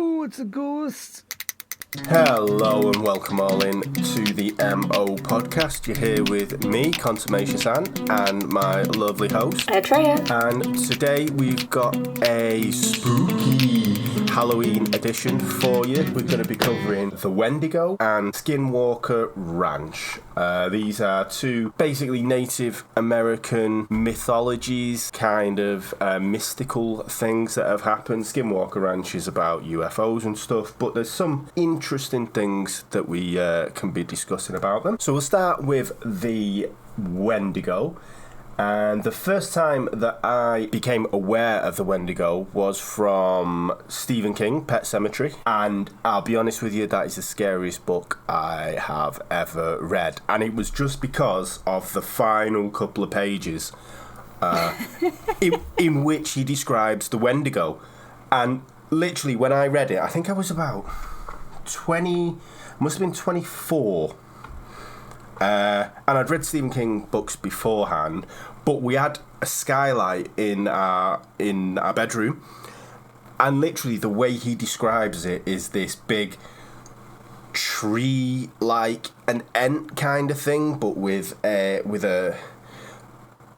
Oh, it's a ghost. Hello and welcome all in to the MO podcast. You're here with me, Consummation San, and my lovely host, Treya. And today we've got a spooky Halloween edition for you. We're going to be covering the Wendigo and Skinwalker Ranch. These are two basically Native American mythologies, kind of mystical things that have happened. Skinwalker Ranch is about UFOs and stuff, but there's some interesting things that we can be discussing about them. So we'll start with the Wendigo. And the first time that I became aware of the Wendigo was from Stephen King, Pet Sematary. And I'll be honest with you, that is the scariest book I have ever read. And it was just because of the final couple of pages in which he describes the Wendigo. And literally, when I read it, I think I was about 20, must have been 24. And I'd read Stephen King books beforehand, but we had a skylight in our bedroom, and literally the way he describes it is this big tree, like an ent kind of thing, but with a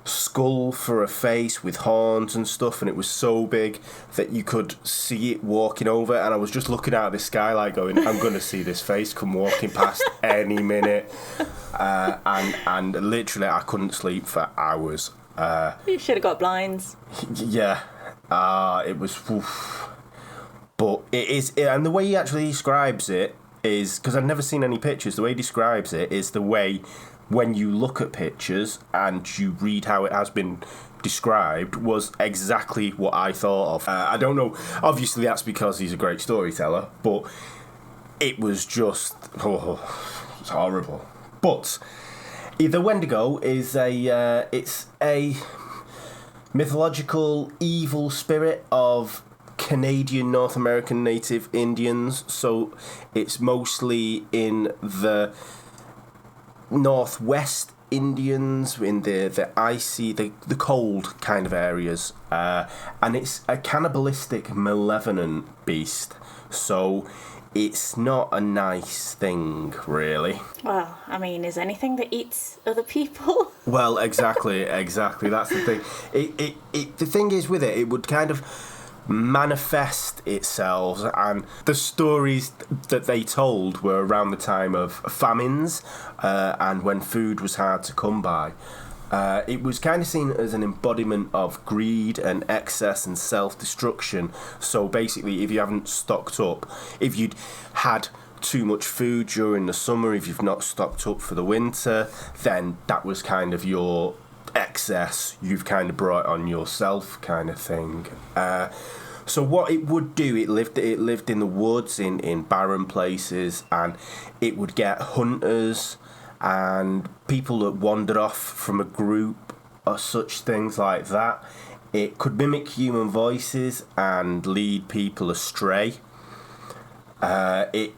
skull for a face with horns and stuff, and it was so big that you could see it walking over, and I was just looking out of the skylight going, I'm going to see this face come walking past any minute. And literally I couldn't sleep for hours. You should have got blinds. Yeah. It was... Oof. But it is... And the way he actually describes it is... Because I've never seen any pictures. The way he describes it is the way... When you look at pictures and you read how it has been described was exactly what I thought of. I don't know. Obviously, that's because he's a great storyteller, but it was just... it's horrible. But the Wendigo is it's a mythological evil spirit of Canadian North American Native Indians. So it's mostly in the Northwest Indians, in the icy, the cold kind of areas, and it's a cannibalistic, malevolent beast. So it's not a nice thing, really. Well, I mean, is anything that eats other people? Well, exactly. That's the thing. The thing is with it would kind of manifest itself, and the stories that they told were around the time of famines and when food was hard to come by. It was kind of seen as an embodiment of greed and excess and self-destruction. So basically, if you haven't stocked up, if you'd had too much food during the summer, if you've not stocked up for the winter, then that was kind of your excess. You've kind of brought on yourself, kind of thing. So what it would do, it lived in the woods, in barren places, and it would get hunters and people that wandered off from a group or such things like that. It could mimic human voices and lead people astray. It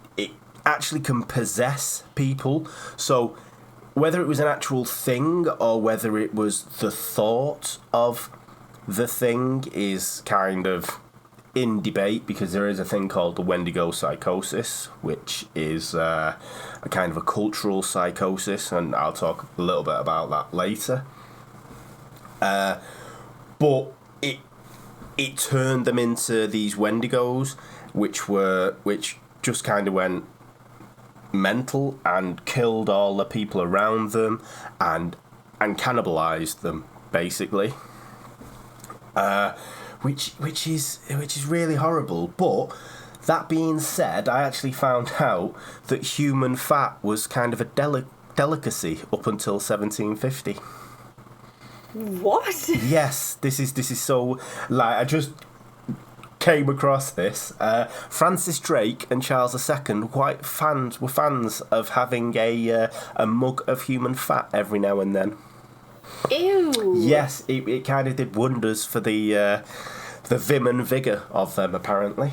actually can possess people. So whether it was an actual thing or whether it was the thought of the thing is kind of in debate, because there is a thing called the Wendigo psychosis, which is a kind of a cultural psychosis, and I'll talk a little bit about that later. But it turned them into these Wendigos, which just kind of went mental and killed all the people around them and cannibalized them, basically. Which is really horrible. But that being said, I actually found out that human fat was kind of a delicacy up until 1750. What? Yes, this is so, like, I just came across this. Francis Drake and Charles II were fans of having a mug of human fat every now and then. Ew. Yes, it kind of did wonders for the vim and vigour of them, apparently.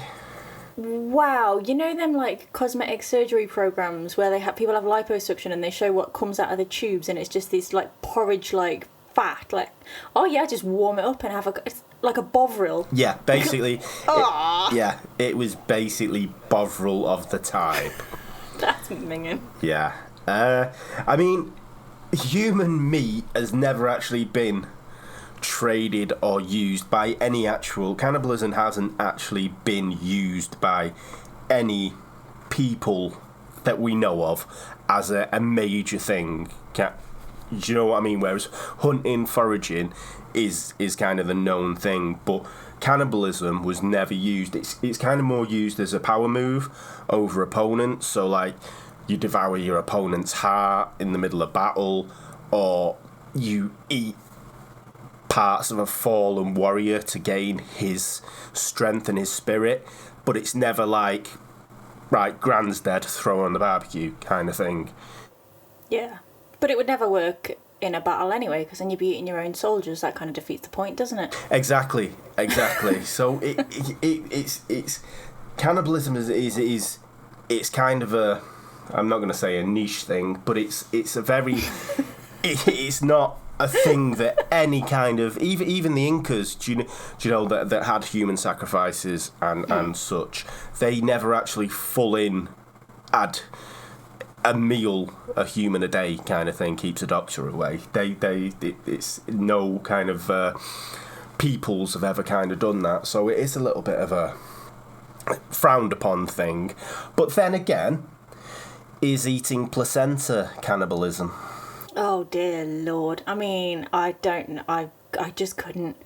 Wow, you know them like cosmetic surgery programs where people have liposuction and they show what comes out of the tubes, and it's just this like porridge like fat, like, oh yeah, just warm it up and have a... like a Bovril. Yeah, basically. Aww. It was basically Bovril of the type. That's minging. Yeah. I mean, human meat has never actually been traded or used by any actual... Cannibalism hasn't actually been used by any people that we know of as a major thing. Do you know what I mean? Whereas hunting, foraging is kind of the known thing, but cannibalism was never used. It's kind of more used as a power move over opponents. So like you devour your opponent's heart in the middle of battle, or you eat parts of a fallen warrior to gain his strength and his spirit, but it's never like, right, Grand's dead, throw her on the barbecue kind of thing. Yeah. But it would never work in a battle anyway, because then you'd be eating your own soldiers. That kind of defeats the point, doesn't it? Exactly. So it's cannibalism is it's kind of a, I'm not going to say a niche thing, but it's a very it's not a thing that any kind of even the Incas, do you know that had human sacrifices and such, they never actually full in had a meal, a human a day kind of thing keeps a doctor away. It's no kind of peoples have ever kind of done that, so it is a little bit of a frowned upon thing. But then again, is eating placenta cannibalism? Oh dear Lord! I mean, I don't know. I just couldn't.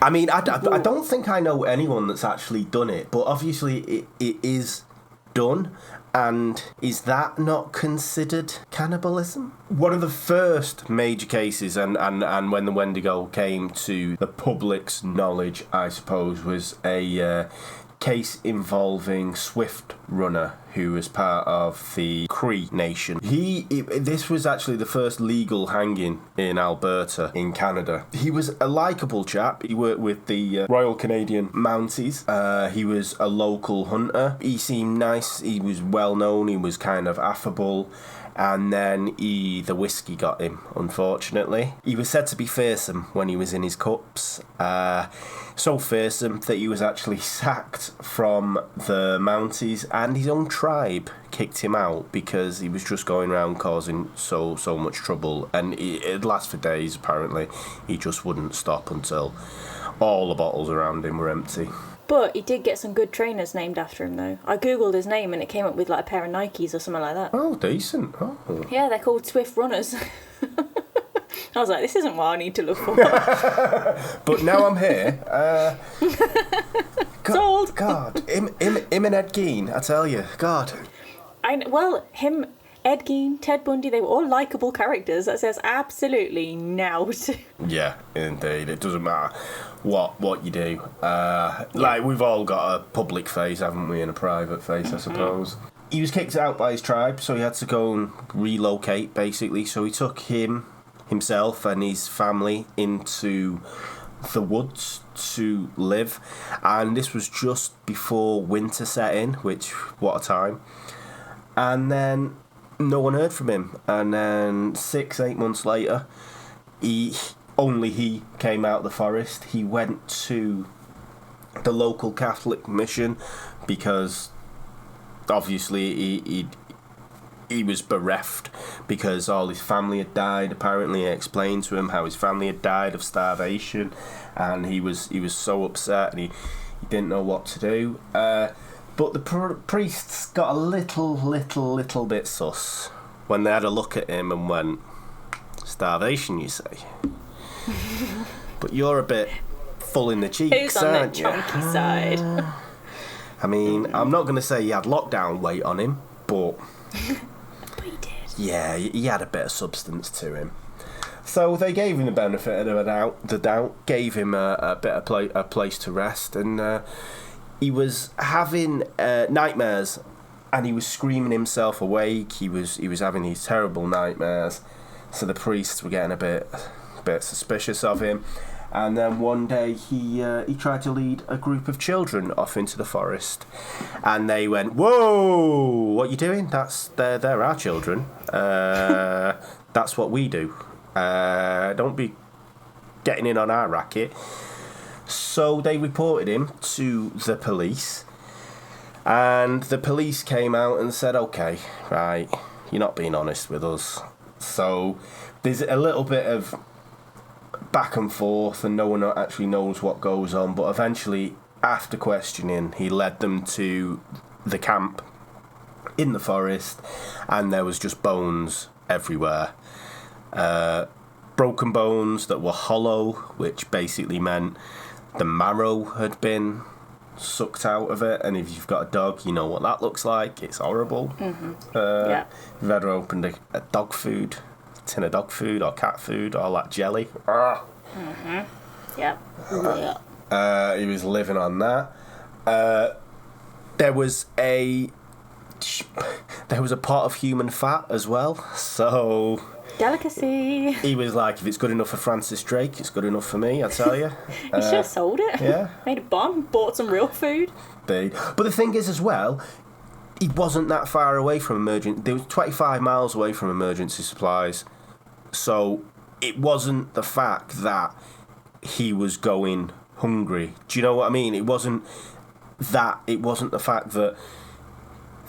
I mean, I don't think I know anyone that's actually done it, but obviously it is done. And is that not considered cannibalism? One of the first major cases, and when the Wendigo came to the public's knowledge, I suppose, was a case involving Swift Runner, who was part of the Cree Nation. This was actually the first legal hanging in Alberta, in Canada. He was a likeable chap. He worked with the Royal Canadian Mounties. He was a local hunter. He seemed nice. He was well known. He was kind of affable. And then the whiskey got him, unfortunately. He was said to be fearsome when he was in his cups. So fearsome that he was actually sacked from the Mounties, and his own tribe kicked him out because he was just going around causing so much trouble. And it'd last for days, apparently. He just wouldn't stop until all the bottles around him were empty. But he did get some good trainers named after him, though. I googled his name and it came up with like a pair of Nikes or something like that. Oh, decent. Oh. Yeah, they're called Swift Runners. I was like, this isn't what I need to look for. But now I'm here. Sold. God, him and Ed Gein, I tell you, God. Him, Ed Gein, Ted Bundy, they were all likeable characters. That says absolutely nout. Yeah, indeed. It doesn't matter what you do. Like, we've all got a public face, haven't we, and a private face, I suppose. He was kicked out by his tribe, so he had to go and relocate, basically. So he took himself and his family into the woods to live, and this was just before winter set in, which, what a time. And then no one heard from him, and then 6-8 months later he came out of the forest. He went to the local Catholic mission because obviously he was bereft because all his family had died. Apparently, he explained to him how his family had died of starvation, and he was so upset, and he didn't know what to do. But the priests got a little bit sus when they had a look at him and went, "Starvation, you say? But you're a bit full in the cheeks, Who's on the aren't you?" chunky side? I mean, I'm not going to say he had lockdown weight on him, but He did. yeah, he had a bit of substance to him. So they gave him the benefit of the doubt, gave him a place to rest, and he was having nightmares, and he was screaming himself awake. He was having these terrible nightmares, so the priests were getting a bit suspicious of him. And then one day he tried to lead a group of children off into the forest, and they went, "Whoa, what are you doing? They're our children. That's what we do. Don't be getting in on our racket. So they reported him to the police, and the police came out and said, okay, right, you're not being honest with us. So there's a little bit of back and forth, and no one actually knows what goes on, but eventually, after questioning, he led them to the camp in the forest, and there was just bones everywhere. Broken bones that were hollow, which basically meant the marrow had been sucked out of it, and if you've got a dog, you know what that looks like. It's horrible. Yeah. You've ever opened a dog food, tin of dog food or cat food, all that jelly. Yeah. He was living on that. There was a pot of human fat as well, so Delicacy. he was like, if it's good enough for Francis Drake, it's good enough for me, I tell you. He should have sold it. Yeah. Made a bomb, bought some real food. But the thing is as well, he wasn't that far away from they was 25 miles away from emergency supplies. So it wasn't the fact that he was going hungry. Do you know what I mean? It wasn't the fact that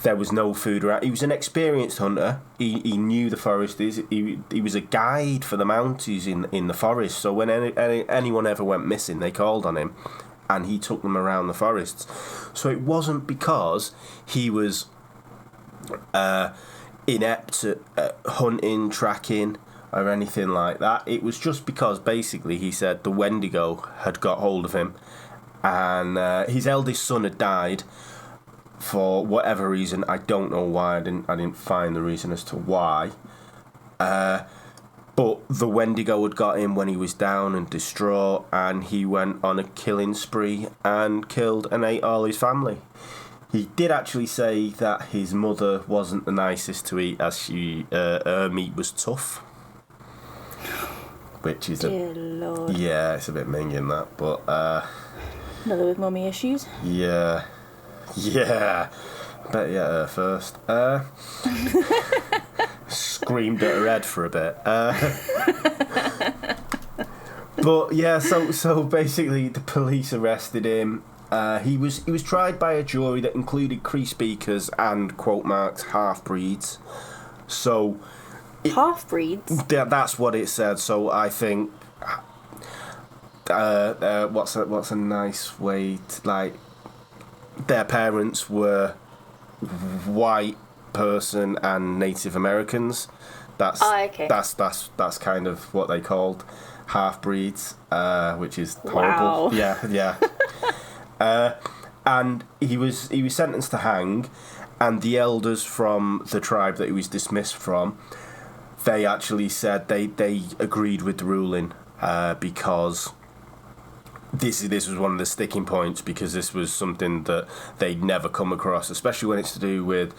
there was no food around. He was an experienced hunter. He knew the forest. He was a guide for the Mounties in the forest. So when anyone ever went missing, they called on him, and he took them around the forests. So it wasn't because he was inept at hunting, tracking, or anything like that. It was just because basically he said the Wendigo had got hold of him, and his eldest son had died. For whatever reason, I don't know why. I didn't find the reason as to why. But the Wendigo had got him when he was down and distraught, and he went on a killing spree and killed and ate all his family. He did actually say that his mother wasn't the nicest to eat, as her meat was tough. Which is Dear Lord. Yeah, it's a bit minging that, but Another with mummy issues. Yeah. Better get her first. Screamed at her head for a bit. But yeah, so basically the police arrested him. He was tried by a jury that included Cree speakers and quote marks half-breeds. So half-breeds? That's what it said. So I think what's a nice way to, like, their parents were white person and Native Americans. That's okay. That's kind of what they called half-breeds, which is horrible. Wow. Yeah. And he was sentenced to hang, and the elders from the tribe that he was dismissed from, they actually said they agreed with the ruling, because this was one of the sticking points, because this was something that they'd never come across, especially when it's to do with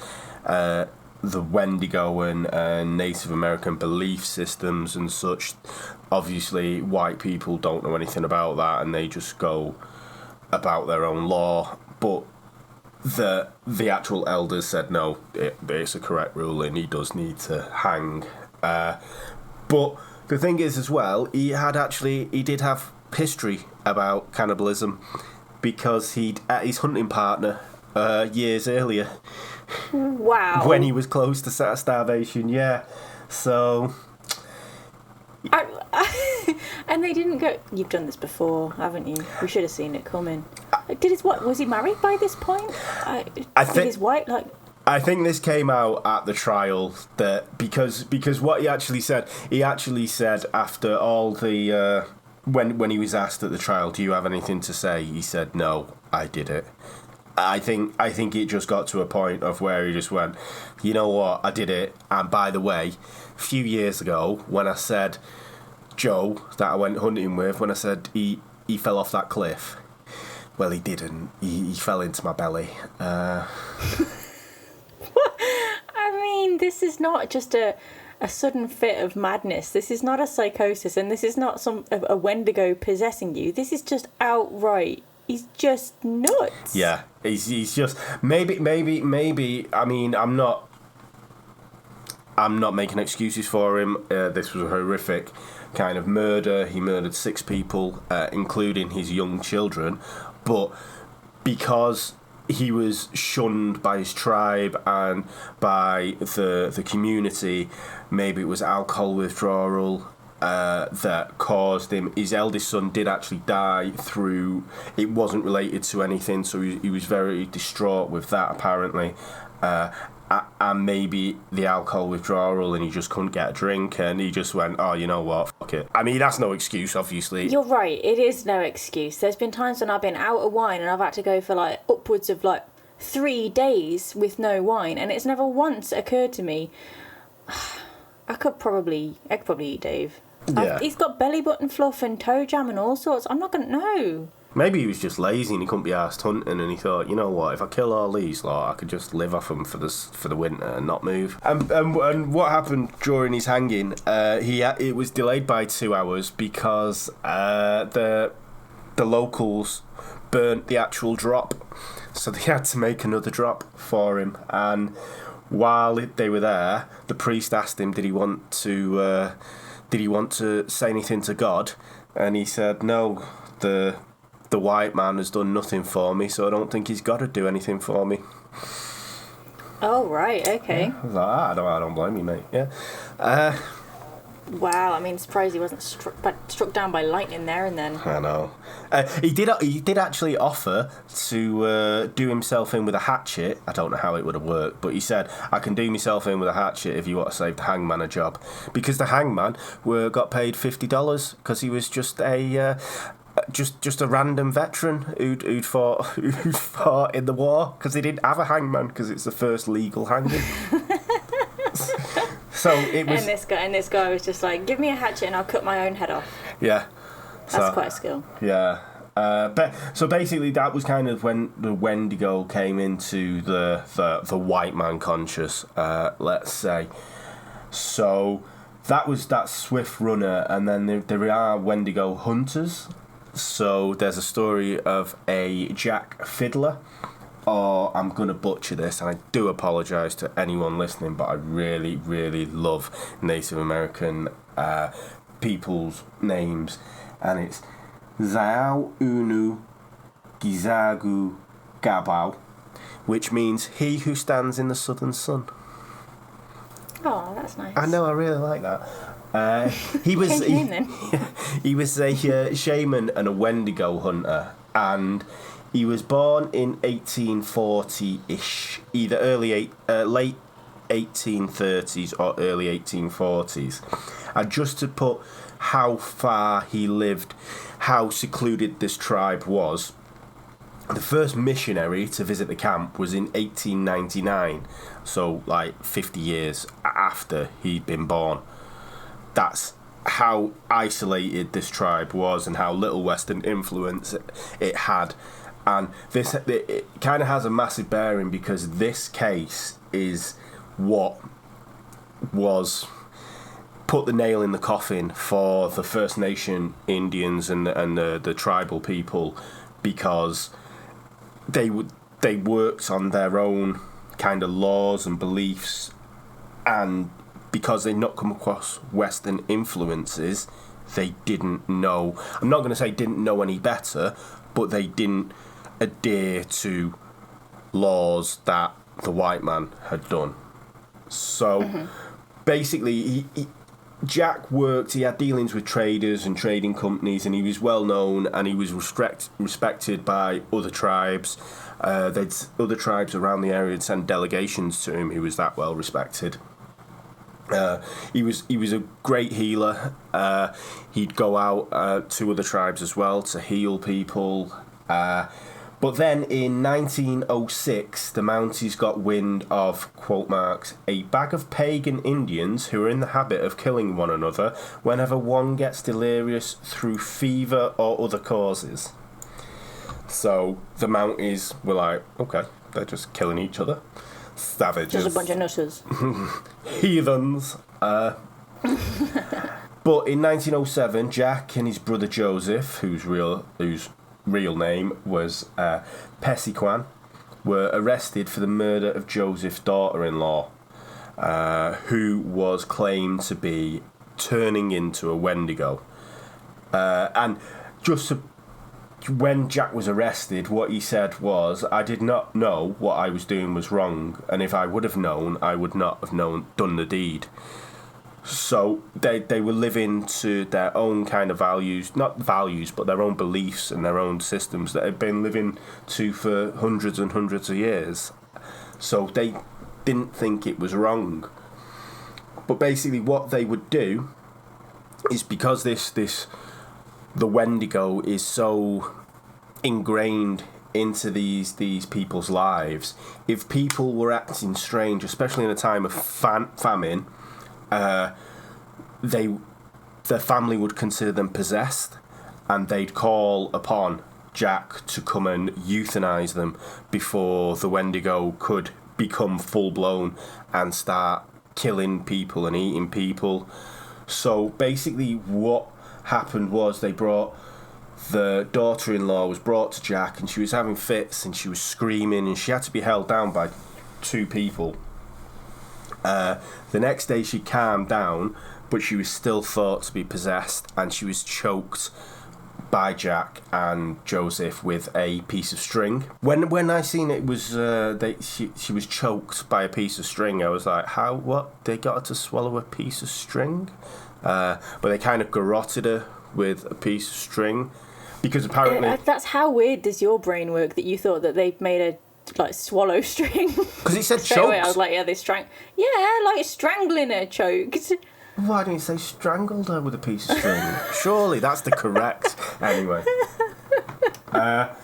the Wendigo and Native American belief systems and such. Obviously, white people don't know anything about that, and they just go about their own law. But the actual elders said no, it's a correct ruling. He does need to hang. But the thing is, as well, he did have history about cannibalism, because he'd at his hunting partner years earlier. Wow. When he was close to starvation, yeah. So. And they didn't go. You've done this before, haven't you? We should have seen it coming. Was he married by this point? I think his wife I think this came out at the trial, that because what he actually said after all the when he was asked at the trial, do you have anything to say? He said, no, I did it. I think it just got to a point of where he just went, you know what, I did it. And by the way, a few years ago, when I said Joe that I went hunting with, when I said he fell off that cliff, well, he didn't. He fell into my belly. I mean, this is not just a sudden fit of madness. This is not a psychosis, and this is not a Wendigo possessing you. This is just outright. He's just nuts. Yeah, he's just maybe. I mean, I'm not I'm not making excuses for him. This was a horrific kind of murder. He murdered 6 people, including his young children. But because he was shunned by his tribe and by the community, maybe it was alcohol withdrawal that caused him. His eldest son did actually die through... It wasn't related to anything, so he was very distraught with that, apparently. And maybe the alcohol withdrawal, and he just couldn't get a drink, and he just went, oh, you know what, fuck it. I mean, that's no excuse, obviously. You're right, it is no excuse. There's been times when I've been out of wine and I've had to go for like upwards of like 3 days with no wine, and it's never once occurred to me, I could probably eat Dave. Yeah. He's got belly button fluff and toe jam and all sorts. I'm not going to know. Maybe he was just lazy and he couldn't be arsed hunting, and he thought, you know what, if I kill all these lot, I could just live off them for the winter and not move. And what happened during his hanging? It was delayed by 2 hours because the locals burnt the actual drop, so they had to make another drop for him. And while they were there, the priest asked him, did he want to say anything to God? And he said, no, the white man has done nothing for me, so I don't think he's got to do anything for me. Oh, right, okay. Yeah, I was like, I don't blame you, mate. Yeah. Wow, I mean, surprised he wasn't struck down by lightning there and then. I know. He did actually offer to do himself in with a hatchet. I don't know how it would have worked, but he said, I can do myself in with a hatchet if you want to save the hangman a job. Because the hangman got paid $50 because he was just a random veteran who'd fought in the war, because they didn't have a hangman because it's the first legal hanging. So it was. And this guy was just like, give me a hatchet and I'll cut my own head off. Yeah, that's quite a skill. Yeah. So basically, that was kind of when the Wendigo came into the white man conscious. Let's say. So that was that swift runner, and then there are Wendigo hunters. So there's a story of a Jack Fiddler, or I'm going to butcher this, and I do apologise to anyone listening, but I really, really love Native American people's names, and it's Zao Unu Gizagu Gabao, which means he who stands in the southern sun. Oh, that's nice. I know, I really like that. He was a shaman and a Wendigo hunter, and he was born in 1840-ish, either late 1830s or early 1840s. And just to put how far he lived, how secluded this tribe was, the first missionary to visit the camp was in 1899, so like 50 years after he'd been born. That's how isolated this tribe was and how little Western influence it had. And it kind of has a massive bearing, because this case is what was put the nail in the coffin for the First Nation Indians and the tribal people, because they worked on their own kind of laws and beliefs, and because they'd not come across Western influences, they didn't know. I'm not going to say didn't know any better, but they didn't adhere to laws that the white man had done. So basically, Jack worked, he had dealings with traders and trading companies, and he was well known, and he was respected by other tribes. Other tribes around the area would send delegations to him. He was that well respected. He was a great healer. He'd go out to other tribes as well to heal people. But then in 1906, the Mounties got wind of, quote marks, a bag of pagan Indians who are in the habit of killing one another whenever one gets delirious through fever or other causes. So the Mounties were like, okay, they're just killing each other. Savages. Just a bunch of nutters. Heathens. But in 1907, Jack and his brother Joseph, whose real name was Pesiquan, were arrested for the murder of Joseph's daughter-in-law. who was claimed to be turning into a Wendigo. And just when Jack was arrested, what he said was, I did not know what I was doing was wrong, and if I would have known, I would not have done the deed. So they were living to their own kind of values, not values, but their own beliefs and their own systems that had been living to for hundreds and hundreds of years. So they didn't think it was wrong. But basically what they would do is, because the Wendigo is so ingrained into these people's lives, if people were acting strange, especially in a time of famine, their family would consider them possessed, and they'd call upon Jack to come and euthanize them before the Wendigo could become full blown and start killing people and eating people. So basically what happened was, the daughter-in-law was brought to Jack, and she was having fits and she was screaming, and she had to be held down by two people. The next day she calmed down, but she was still thought to be possessed, and she was choked by Jack and Joseph with a piece of string. When I seen it was she was choked by a piece of string, I was like, how? What? They got her to swallow a piece of string? But they kind of garroted her with a piece of string, because apparently that's how weird does your brain work that you thought that they made a swallow string. Because he said choked. choked. I was like, yeah, they strangling her, choked. Why didn't you say strangled her with a piece of string? Surely that's the correct. Anyway. But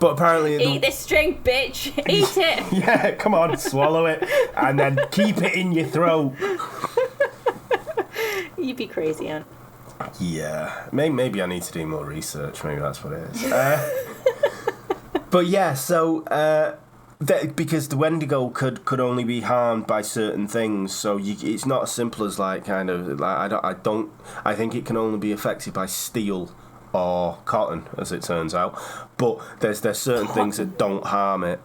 apparently... Eat this string, bitch. Eat it. Yeah, come on, swallow it. And then keep it in your throat. You'd be crazy, Ant. Yeah. Maybe I need to do more research. Maybe that's what it is. But yeah, so... because the Wendigo could only be harmed by certain things, so it's not as simple as I think it can only be affected by steel or cotton, as it turns out. But there's certain things that don't harm it.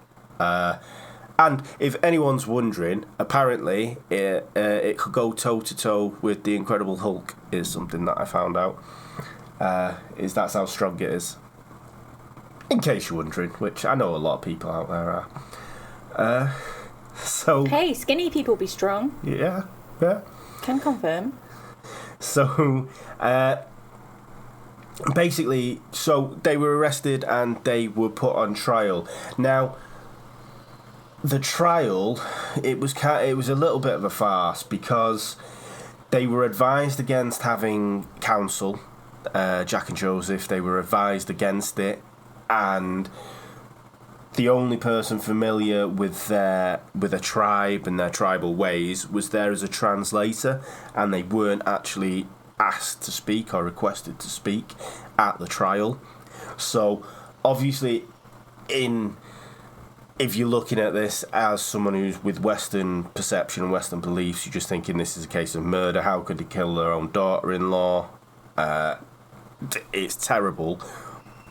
And if anyone's wondering, apparently it could go toe to toe with the Incredible Hulk, is something that I found out. That's how strong it is. In case you're wondering, which I know a lot of people out there are. So hey, skinny people be strong. Yeah. Can confirm. So, basically, so they were arrested and they were put on trial. Now, the trial, it was a little bit of a farce, because they were advised against having counsel. Jack and Joseph, they were advised against it. And the only person familiar with a tribe and their tribal ways was there as a translator, and they weren't actually asked to speak or requested to speak at the trial. So obviously, if you're looking at this as someone who's with Western perception and Western beliefs, you're just thinking this is a case of murder. How could they kill their own daughter-in-law? It's terrible.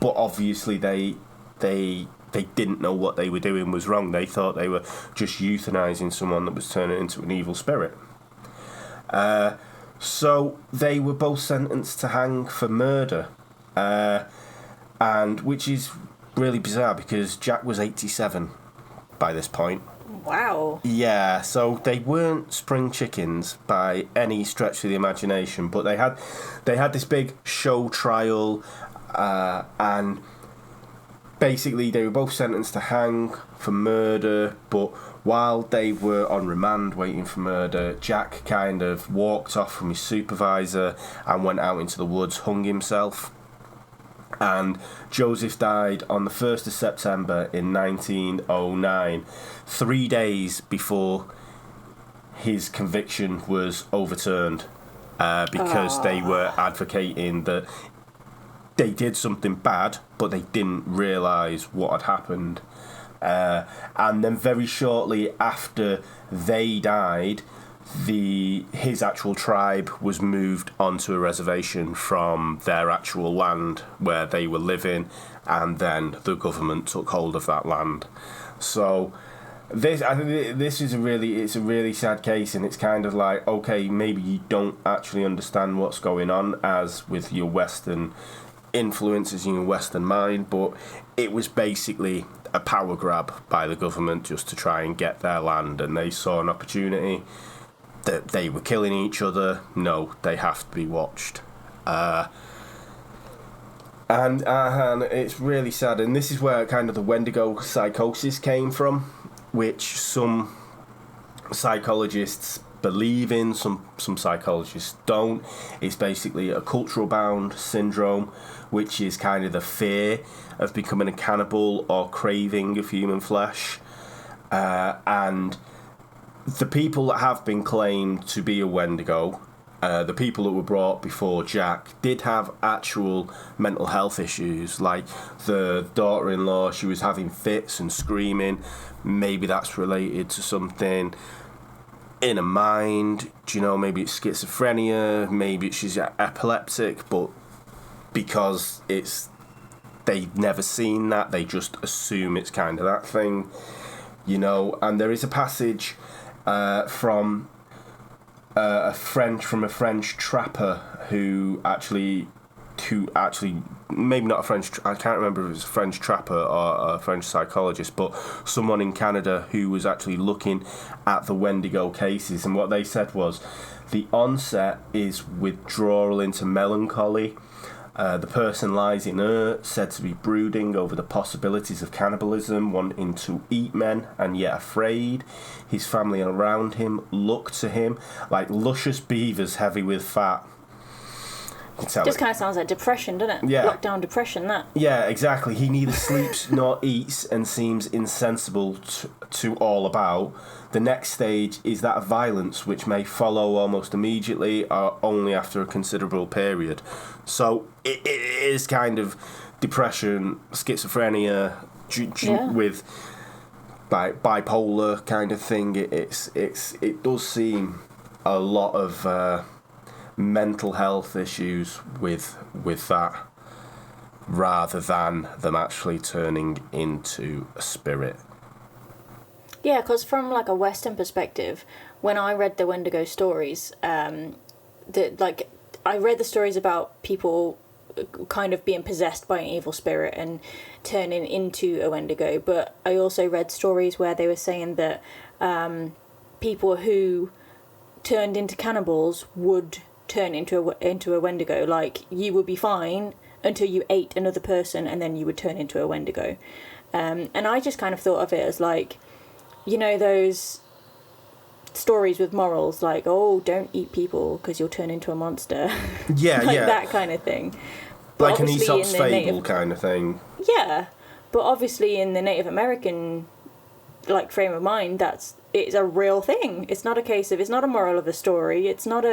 But obviously they didn't know what they were doing was wrong. They thought they were just euthanizing someone that was turning into an evil spirit. So they were both sentenced to hang for murder, and which is really bizarre because Jack was 87 by this point. Wow. Yeah, so they weren't spring chickens by any stretch of the imagination, but they had this big show trial. And basically they were both sentenced to hang for murder, but while they were on remand waiting for murder, Jack kind of walked off from his supervisor and went out into the woods, hung himself. And Joseph died on the 1st of September in 1909, 3 days before his conviction was overturned, because they were advocating that they did something bad, but they didn't realise what had happened. And then very shortly after they died, his actual tribe was moved onto a reservation from their actual land where they were living, and then the government took hold of that land. So I think this is it's a really sad case, and it's kind of like, okay, maybe you don't actually understand what's going on, as with your Western influences in your Western mind, but it was basically a power grab by the government just to try and get their land, and they saw an opportunity that they were killing each other. No, they have to be watched. And it's really sad, and this is where kind of the Wendigo psychosis came from, which some psychologists believe in, some psychologists don't. It's basically a cultural bound syndrome, which is kind of the fear of becoming a cannibal or craving of human flesh. And the people that have been claimed to be a Wendigo, the people that were brought before Jack, did have actual mental health issues. Like the daughter-in-law, she was having fits and screaming. Maybe that's related to something in her mind. Do you know, maybe it's schizophrenia, maybe she's epileptic, but because they've never seen that, they just assume it's kind of that thing, you know. And there is a passage from a French trapper who actually maybe not a French, I can't remember if it was a French trapper or a French psychologist, but someone in Canada who was actually looking at the Wendigo cases, and what they said was the onset is withdrawal into melancholy. The person lies inert, said to be brooding over the possibilities of cannibalism, wanting to eat men and yet afraid. His family around him look to him like luscious beavers heavy with fat. Just kind of sounds like depression, doesn't it? Yeah. Lockdown depression, that. Yeah, exactly. He neither sleeps nor eats and seems insensible to all about. The next stage is that of violence, which may follow almost immediately or only after a considerable period. So it is kind of depression, schizophrenia, with like bipolar kind of thing. It does seem a lot of mental health issues with that, rather than them actually turning into a spirit. Yeah, because from like a Western perspective, when I read the Wendigo stories, I read the stories about people kind of being possessed by an evil spirit and turning into a Wendigo, but I also read stories where they were saying that people who turned into cannibals would turn into a Wendigo. Like, you would be fine until you ate another person, and then you would turn into a Wendigo. And I just kind of thought of it as like, you know, those stories with morals, like, oh, don't eat people because you'll turn into a monster. Yeah, like yeah. that kind of thing. But like an Aesop's fable kind of thing. Yeah, but obviously in the Native American like frame of mind, it's a real thing. It's not a case of, it's not a moral of a story. It's not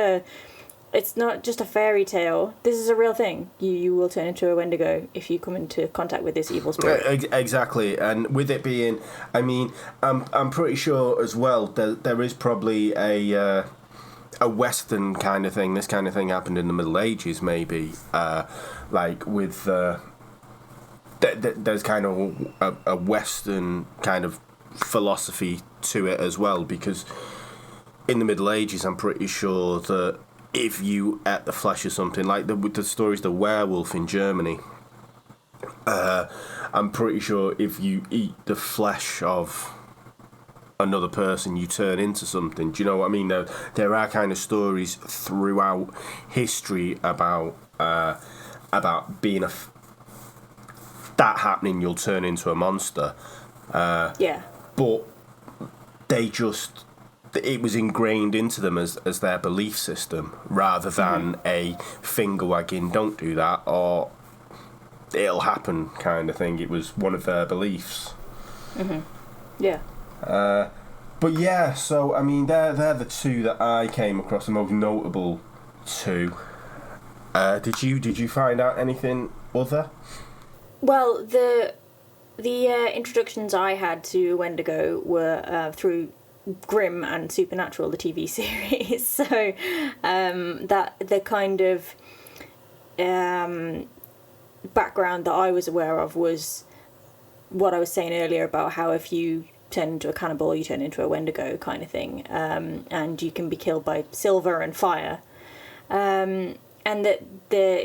just a fairy tale. This is a real thing. You will turn into a Wendigo if you come into contact with this evil spirit. Exactly, and with it being, I mean, I'm pretty sure as well that there is probably a Western kind of thing. This kind of thing happened in the Middle Ages, maybe. Like with there's kind of a Western kind of philosophy to it as well, because in the Middle Ages, I'm pretty sure that if you ate the flesh of something, like with the stories, the werewolf in Germany, I'm pretty sure if you eat the flesh of another person, you turn into something. Do you know what I mean? There are kind of stories throughout history about being that happening, you'll turn into a monster. Yeah. But it was ingrained into them as their belief system, rather than a finger wagging, don't do that, or it'll happen kind of thing. It was one of their beliefs. Mm-hmm. Yeah. But yeah, so I mean, they're the two that I came across, the most notable two. Did you find out anything other? Well, the introductions I had to Wendigo were through Grimm and Supernatural, the TV series. So that the kind of background that I was aware of was what I was saying earlier about how if you turn into a cannibal, you turn into a Wendigo kind of thing, and you can be killed by silver and fire. And that the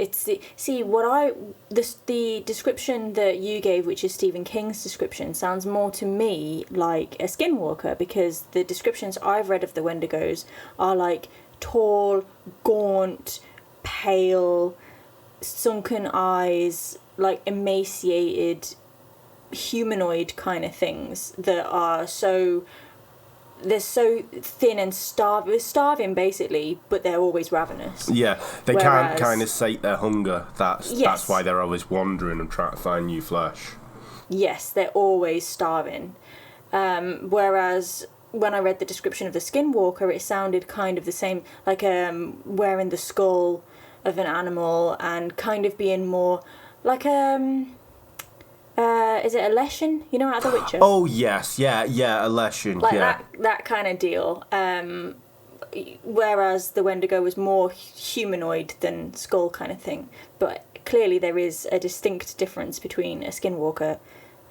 description that you gave, which is Stephen King's description, sounds more to me like a Skinwalker, because the descriptions I've read of the Wendigos are like tall, gaunt, pale, sunken eyes, like emaciated, humanoid kind of things that are they're so thin and starving basically, but they're always ravenous. Yeah, they can't kind of sate their hunger. That's why they're always wandering and trying to find new flesh. Yes, they're always starving. Whereas when I read the description of the Skinwalker, it sounded kind of the same, like wearing the skull of an animal and kind of being more like is it a Leshen? You know, out of The Witcher? Oh, yes. Yeah, a Leshen. Like yeah. that kind of deal. Whereas the Wendigo was more humanoid than skull kind of thing. But clearly there is a distinct difference between a Skinwalker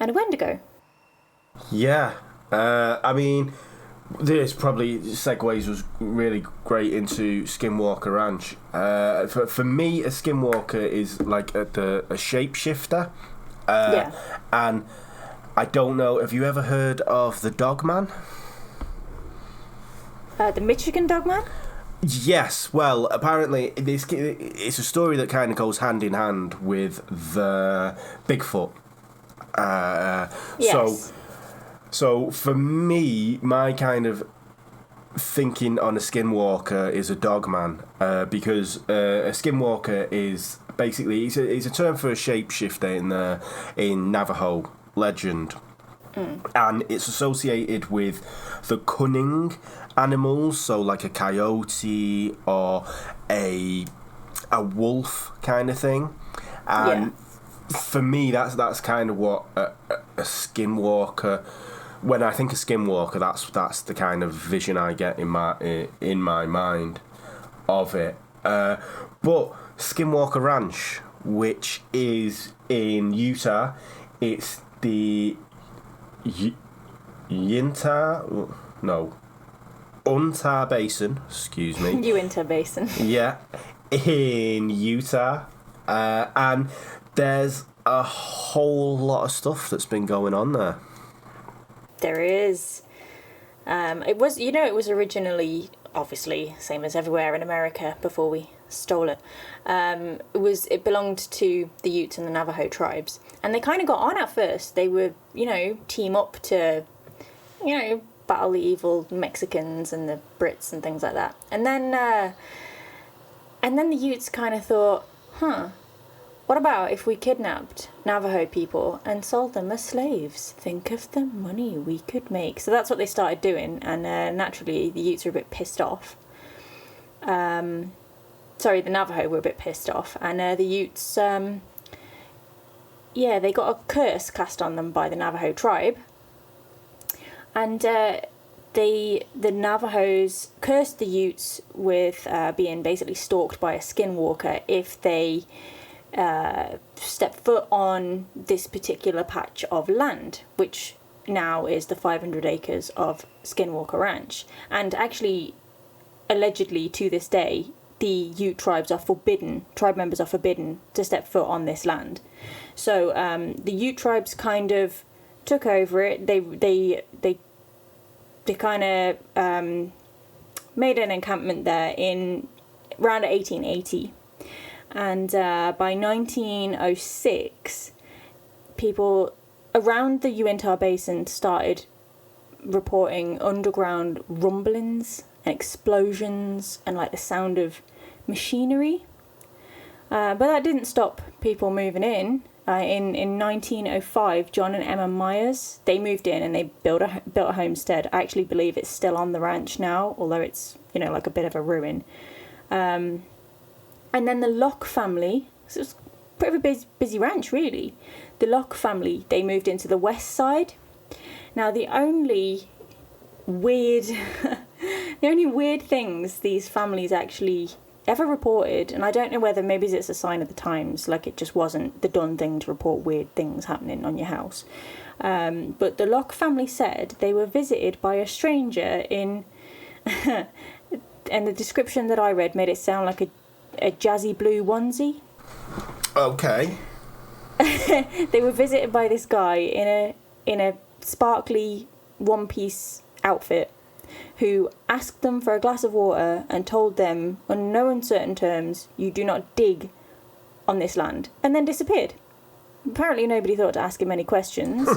and a Wendigo. Yeah. I mean, this probably segues was really great into Skinwalker Ranch. For me, a Skinwalker is like a shapeshifter. And I don't know, have you ever heard of the Dogman? The Michigan Dogman? Yes, well, apparently it's a story that kind of goes hand in hand with the Bigfoot. Yes. So for me, my kind of thinking on a Skinwalker is a Dogman, because a Skinwalker is basically it's a term for a shapeshifter in Navajo legend, and it's associated with the cunning animals, so like a coyote or a wolf kind of thing, and for me that's kind of what a Skinwalker. When I think of Skinwalker, that's the kind of vision I get in my mind of it. But Skinwalker Ranch, which is in Utah, it's the Uinta Basin. Excuse me. Uinta Basin. Yeah, in Utah, and there's a whole lot of stuff that's been going on there. There is. It was originally, obviously, same as everywhere in America before we stole it. It belonged to the Utes and the Navajo tribes, and they kind of got on at first. They would, team up to, battle the evil Mexicans and the Brits and things like that. And then the Utes kind of thought, what about if we kidnapped Navajo people and sold them as slaves? Think of the money we could make. So that's what they started doing, and naturally the Utes were a bit pissed off. The Navajo were a bit pissed off, and the Utes, they got a curse cast on them by the Navajo tribe, and the Navajos cursed the Utes with being basically stalked by a Skinwalker if they step foot on this particular patch of land, which now is the 500 acres of Skinwalker Ranch. And actually, allegedly to this day, the Ute tribe members are forbidden to step foot on this land. So the Ute tribes kind of took over it. They kind of made an encampment there in around 1880. And by 1906, people around the Uinta Basin started reporting underground rumblings and explosions and like the sound of machinery. But that didn't stop people moving in. In 1905, John and Emma Myers, they moved in and they built a homestead. I actually believe it's still on the ranch now, although it's, like a bit of a ruin. And then the Locke family, so it was pretty of a busy ranch, really. The Locke family, they moved into the west side. Now, the only weird things these families actually ever reported, and I don't know whether maybe it's a sign of the times, like it just wasn't the done thing to report weird things happening on your house. But the Locke family said they were visited by a stranger in... and the description that I read made it sound like a jazzy blue onesie. Okay. They were visited by this guy in a sparkly one-piece outfit who asked them for a glass of water and told them, on no uncertain terms, you do not dig on this land, and then disappeared. Apparently nobody thought to ask him any questions.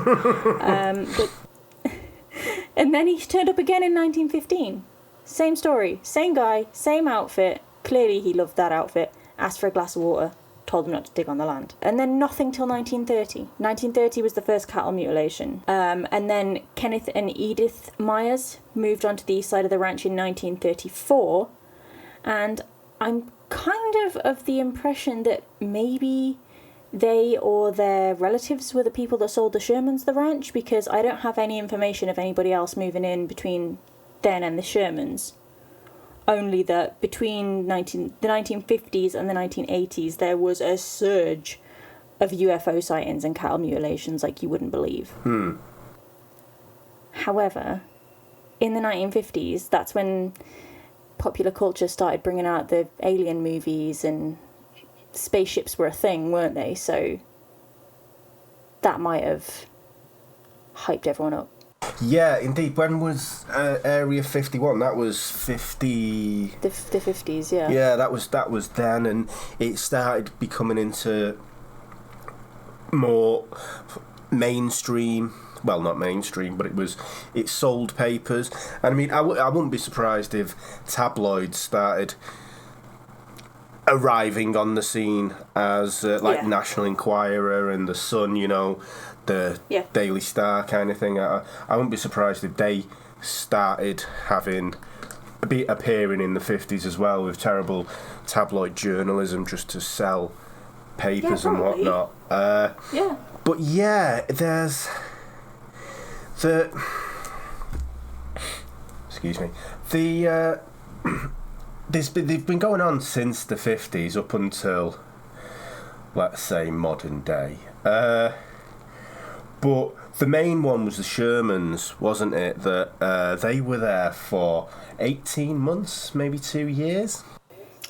And then he turned up again in 1915. Same story, same guy, same outfit. Clearly he loved that outfit. Asked for a glass of water, told them not to dig on the land. And then nothing till 1930. 1930 was the first cattle mutilation. And then Kenneth and Edith Myers moved onto the east side of the ranch in 1934. And I'm kind of the impression that maybe they or their relatives were the people that sold the Shermans the ranch, because I don't have any information of anybody else moving in between then and the Shermans. Only that between the 1950s and the 1980s, there was a surge of UFO sightings and cattle mutilations like you wouldn't believe. However, in the 1950s, that's when popular culture started bringing out the alien movies, and spaceships were a thing, weren't they? So that might have hyped everyone up. Yeah, indeed. When was Area 51? That was 50... The 50s, yeah. Yeah, that was then, and it started becoming into more mainstream. Well, not mainstream, but it sold papers. And I mean, I wouldn't be surprised if tabloids started arriving on the scene as National Enquirer and The Sun, the Daily Star kind of thing. I wouldn't be surprised if they started appearing in the 50s as well, with terrible tabloid journalism just to sell papers and whatnot. But yeah, there's excuse me. They've been going on since the 50s up until, let's say, modern day. But the main one was the Shermans, wasn't it? That they were there for 18 months, maybe 2 years.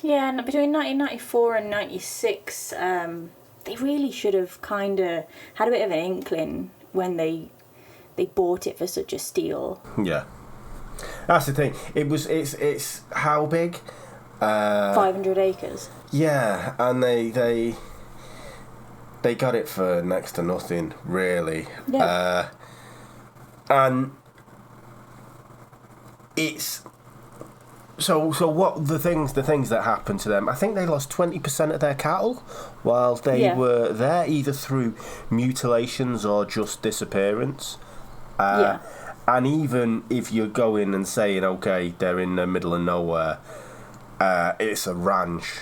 Yeah, and between 1994 and 96, they really should have kind of had a bit of an inkling when they bought it for such a steal. Yeah. That's the thing. It's how big? 500 acres. Yeah, and they got it for next to nothing, really. Yeah. And it's so what the things that happened to them. I think they lost 20% of their cattle while they were there, either through mutilations or just disappearance. And even if you're going and saying, okay, they're in the middle of nowhere, it's a ranch,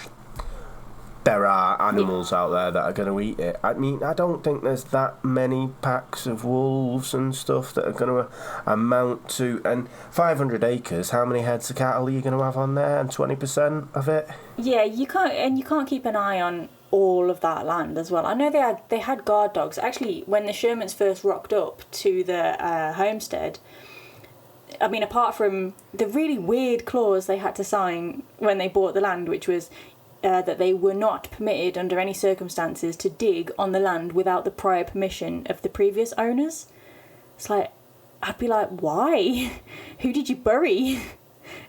there are animals out there that are going to eat it. I mean, I don't think there's that many packs of wolves and stuff that are going to amount to... And 500 acres, how many heads of cattle are you going to have on there? And 20% of it? Yeah, you can't keep an eye on all of that land as well. I know they had guard dogs. Actually, when the Shermans first rocked up to the homestead, I mean, apart from the really weird clause they had to sign when they bought the land, which was that they were not permitted under any circumstances to dig on the land without the prior permission of the previous owners. It's like, I'd be like, why? Who did you bury?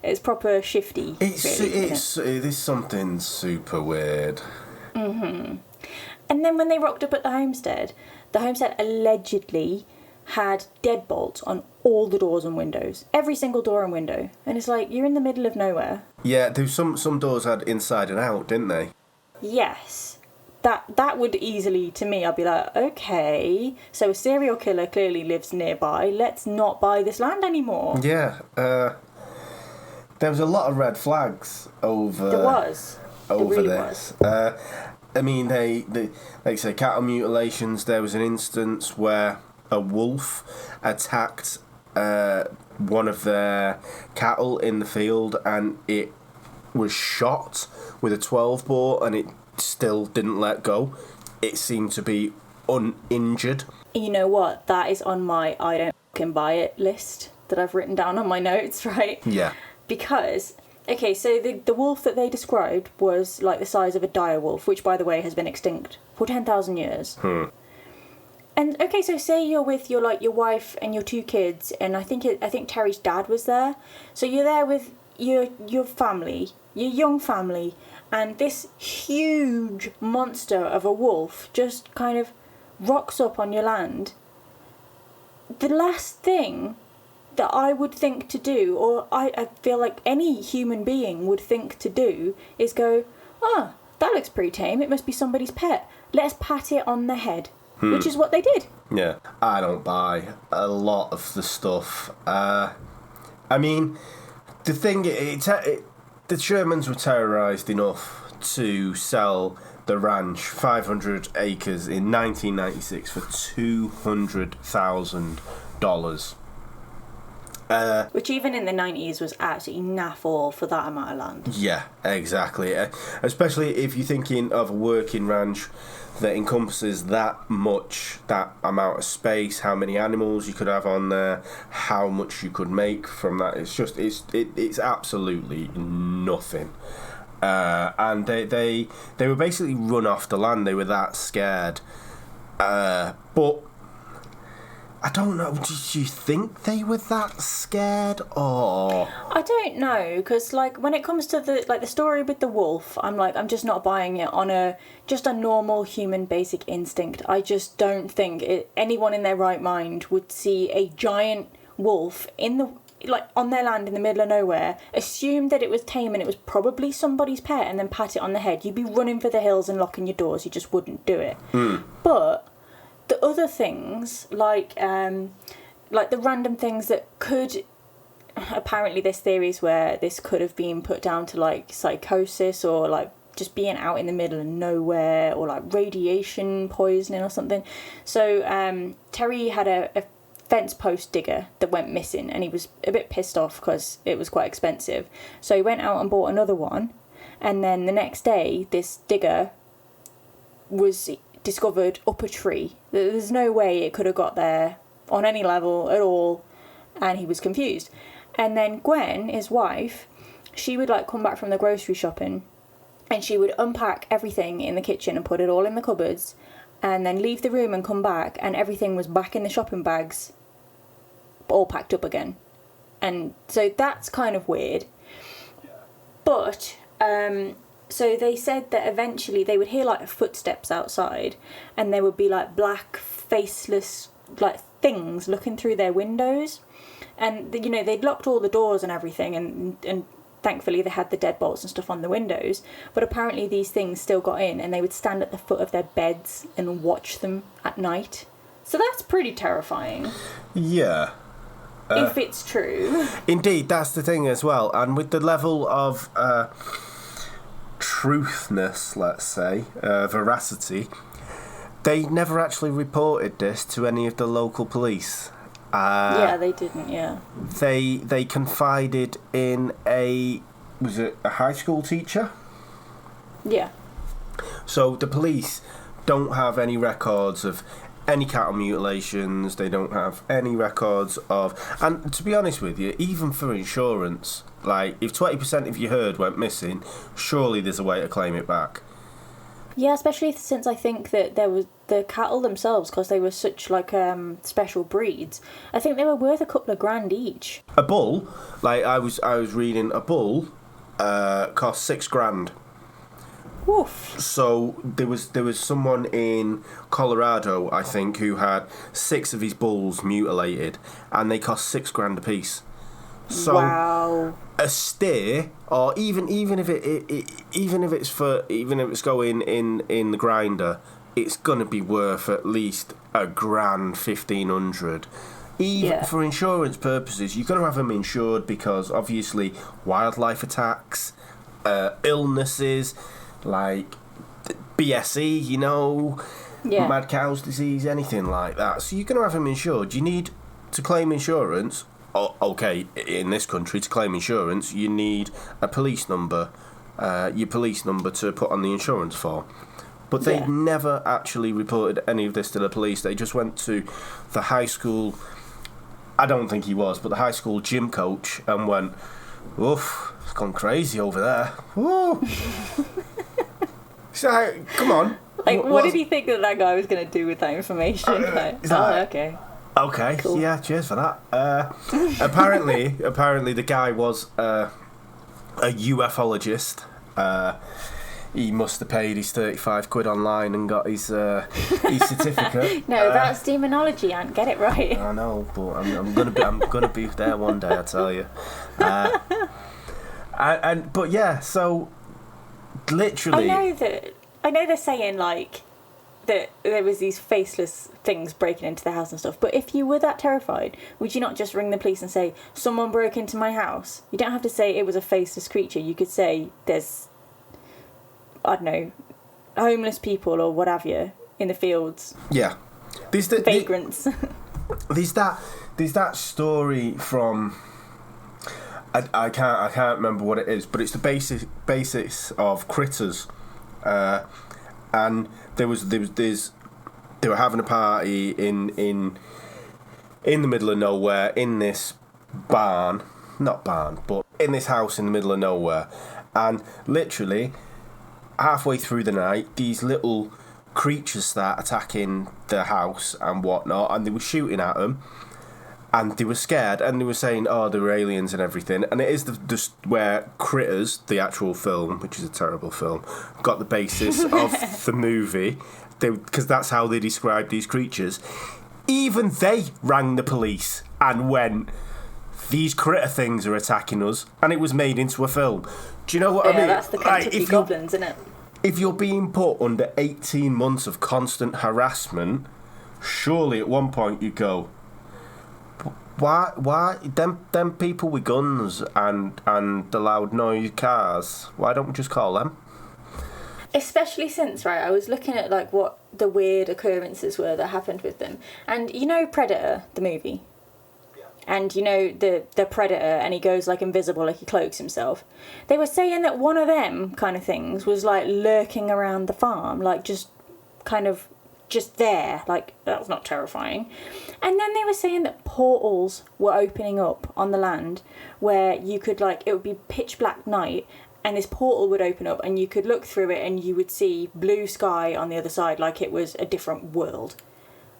It's proper shifty. It is something super weird. Mm-hmm. And then when they rocked up at the homestead allegedly had deadbolts on all the doors and windows. Every single door and window. And it's like, you're in the middle of nowhere. Yeah, some doors had inside and out, didn't they? Yes. That would easily, to me, I'd be like, okay, so a serial killer clearly lives nearby. Let's not buy this land anymore. Yeah. There was a lot of red flags over... There was. Over really this. Was. I mean, they like say cattle mutilations. There was an instance where a wolf attacked one of their cattle in the field, and it was shot with a 12 bore, and it still didn't let go. It seemed to be uninjured. You know what? That is on my I don't fucking buy it list that I've written down on my notes, right? Yeah. Because, okay, so the wolf that they described was like the size of a dire wolf, which, by the way, has been extinct for 10,000 years. And, okay, so say you're with your wife and your 2 kids, and I think Terry's dad was there. So you're there with your family, your young family, and this huge monster of a wolf just kind of rocks up on your land. The last thing that I would think to do, or I feel like any human being would think to do, is go, oh, that looks pretty tame, it must be somebody's pet. Let's pat it on the head. Which is what they did. Yeah, I don't buy a lot of the stuff. I mean, the thing, the Shermans were terrorised enough to sell the ranch, 500 acres, in 1996 for $200,000. Which even in the 90s was absolutely naff all for that amount of land. Yeah, exactly. Especially if you're thinking of a working ranch that encompasses that amount of space, how many animals you could have on there, how much you could make from that. It's absolutely nothing. And they were basically run off the land. They were that scared. But I don't know, did you think they were that scared, or...? I don't know, because, like, when it comes to the story with the wolf, I'm just not buying it on just a normal human basic instinct. I just don't think anyone in their right mind would see a giant wolf on their land in the middle of nowhere, assume that it was tame and it was probably somebody's pet, and then pat it on the head. You'd be running for the hills and locking your doors. You just wouldn't do it. But the other things, like the random things that could... Apparently there's theories where this could have been put down to, like, psychosis, or, like, just being out in the middle of nowhere, or, like, radiation poisoning or something. So Terry had a fence post digger that went missing, and he was a bit pissed off because it was quite expensive. So he went out and bought another one, and then the next day this digger was discovered up a tree. There's no way it could have got there on any level at all, and he was confused. And then Gwen, his wife, she would, like, come back from the grocery shopping, and she would unpack everything in the kitchen and put it all in the cupboards, and then leave the room and come back, and everything was back in the shopping bags, all packed up again. And so that's kind of weird. But so they said that eventually they would hear, like, footsteps outside, and there would be, like, black, faceless, like, things looking through their windows. And, you know, they'd locked all the doors and everything, and thankfully they had the deadbolts and stuff on the windows. But apparently these things still got in, and they would stand at the foot of their beds and watch them at night. So that's pretty terrifying. Yeah. If it's true. Indeed, that's the thing as well. And with the level of truthness, let's say, veracity, they never actually reported this to any of the local police. Yeah, they didn't, yeah. They confided in was it a high school teacher? Yeah. So the police don't have any records of any cattle mutilations. They don't have any records of... And to be honest with you, even for insurance, like, if 20% of your herd went missing, surely there's a way to claim it back. Yeah, especially since I think that there was the cattle themselves, because they were such, like, special breeds. I think they were worth a couple of grand each. A bull, like, I was reading, a bull cost $6,000. Woof. So there was someone in Colorado, I think, who had 6 of his bulls mutilated, and they cost $6,000 a piece. So wow. A steer, or even if it's going in the grinder, it's gonna be worth at least $1,000, $1,500. Even for insurance purposes, you've got to have them insured, because obviously wildlife attacks, illnesses like BSE, you know, mad cow's disease, anything like that. So you're going to have them insured. You need to claim insurance. Okay, in this country, to claim insurance, you need a police number, your police number to put on the insurance form. But they Yeah. never actually reported any of this to the police. They just went to the high school, I don't think he was, but the high school gym coach and went, oof, it's gone crazy over there. Woo! So, come on. Like, what did he think that guy was going to do with that information? Okay. Okay, cool. Yeah, cheers for that. Apparently, the guy was a ufologist. He must have paid his 35 quid online and got his certificate. No, that's demonology, Ant. Get it right. I know, but I'm gonna be there one day, I tell you. But yeah, so literally, I know they're saying like that there was these faceless things breaking into the house and stuff. But if you were that terrified, would you not just ring the police and say someone broke into my house? You don't have to say it was a faceless creature. You could say there's, I don't know, homeless people or what have you in the fields. Yeah, vagrants. There's that story from. I can't remember what it is, but it's the basis of critters, and they were having a party in the middle of nowhere in this but in this house in the middle of nowhere, and literally halfway through the night, these little creatures start attacking the house and whatnot, and they were shooting at them. And they were scared, and they were saying, "Oh, they were aliens and everything." And it is the where Critters, the actual film, which is a terrible film, got the basis of the movie, because that's how they describe these creatures. Even they rang the police and went, "These critter things are attacking us," and it was made into a film. Do you know what I mean? Yeah, that's the Kentucky Goblins, isn't it? If you're being put under 18 months of constant harassment, surely at one point you go, Why them people with guns and the loud noise cars? Why don't we just call them? Especially since, right, I was looking at like what the weird occurrences were that happened with them, and you know Predator, the movie, and you know the Predator, and he goes like invisible, like he cloaks himself. They were saying that one of them kind of things was like lurking around the farm, like just kind of just there, like that's not terrifying. And then they were saying that portals were opening up on the land where you could like, it would be pitch black night and this portal would open up and you could look through it and you would see blue sky on the other side, like it was a different world.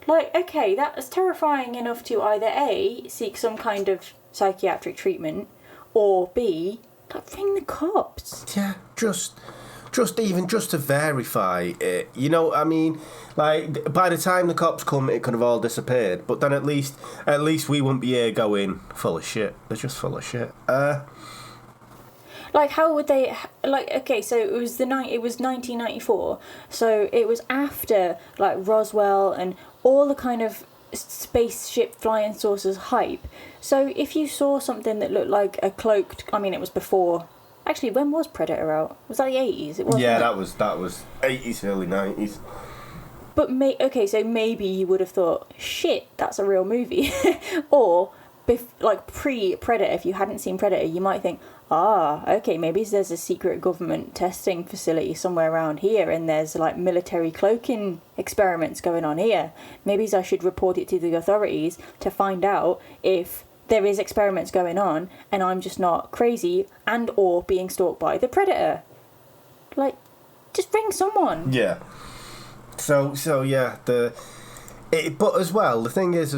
Like, okay, that's terrifying enough to either A, seek some kind of psychiatric treatment, or B, like ring the cops. Yeah, just to verify it, you know. I mean, like by the time the cops come, it could have all disappeared. But then at least we wouldn't be here going full of shit. They're just full of shit. Like, how would they? Like, okay, so it was 1994. So it was after like Roswell and all the kind of spaceship flying saucers hype. So if you saw something that looked like a cloaked, I mean, it was before. Actually, when was Predator out? Was that the 80s? It wasn't. Yeah, that was 80s, early 90s. But okay, so maybe you would have thought, shit, that's a real movie. Or, like pre-Predator, if you hadn't seen Predator, you might think, okay, maybe there's a secret government testing facility somewhere around here and there's like military cloaking experiments going on here. Maybe I should report it to the authorities to find out if there is experiments going on and I'm just not crazy and or being stalked by the Predator. Like, just ring someone. Yeah. So yeah, but as well, the thing is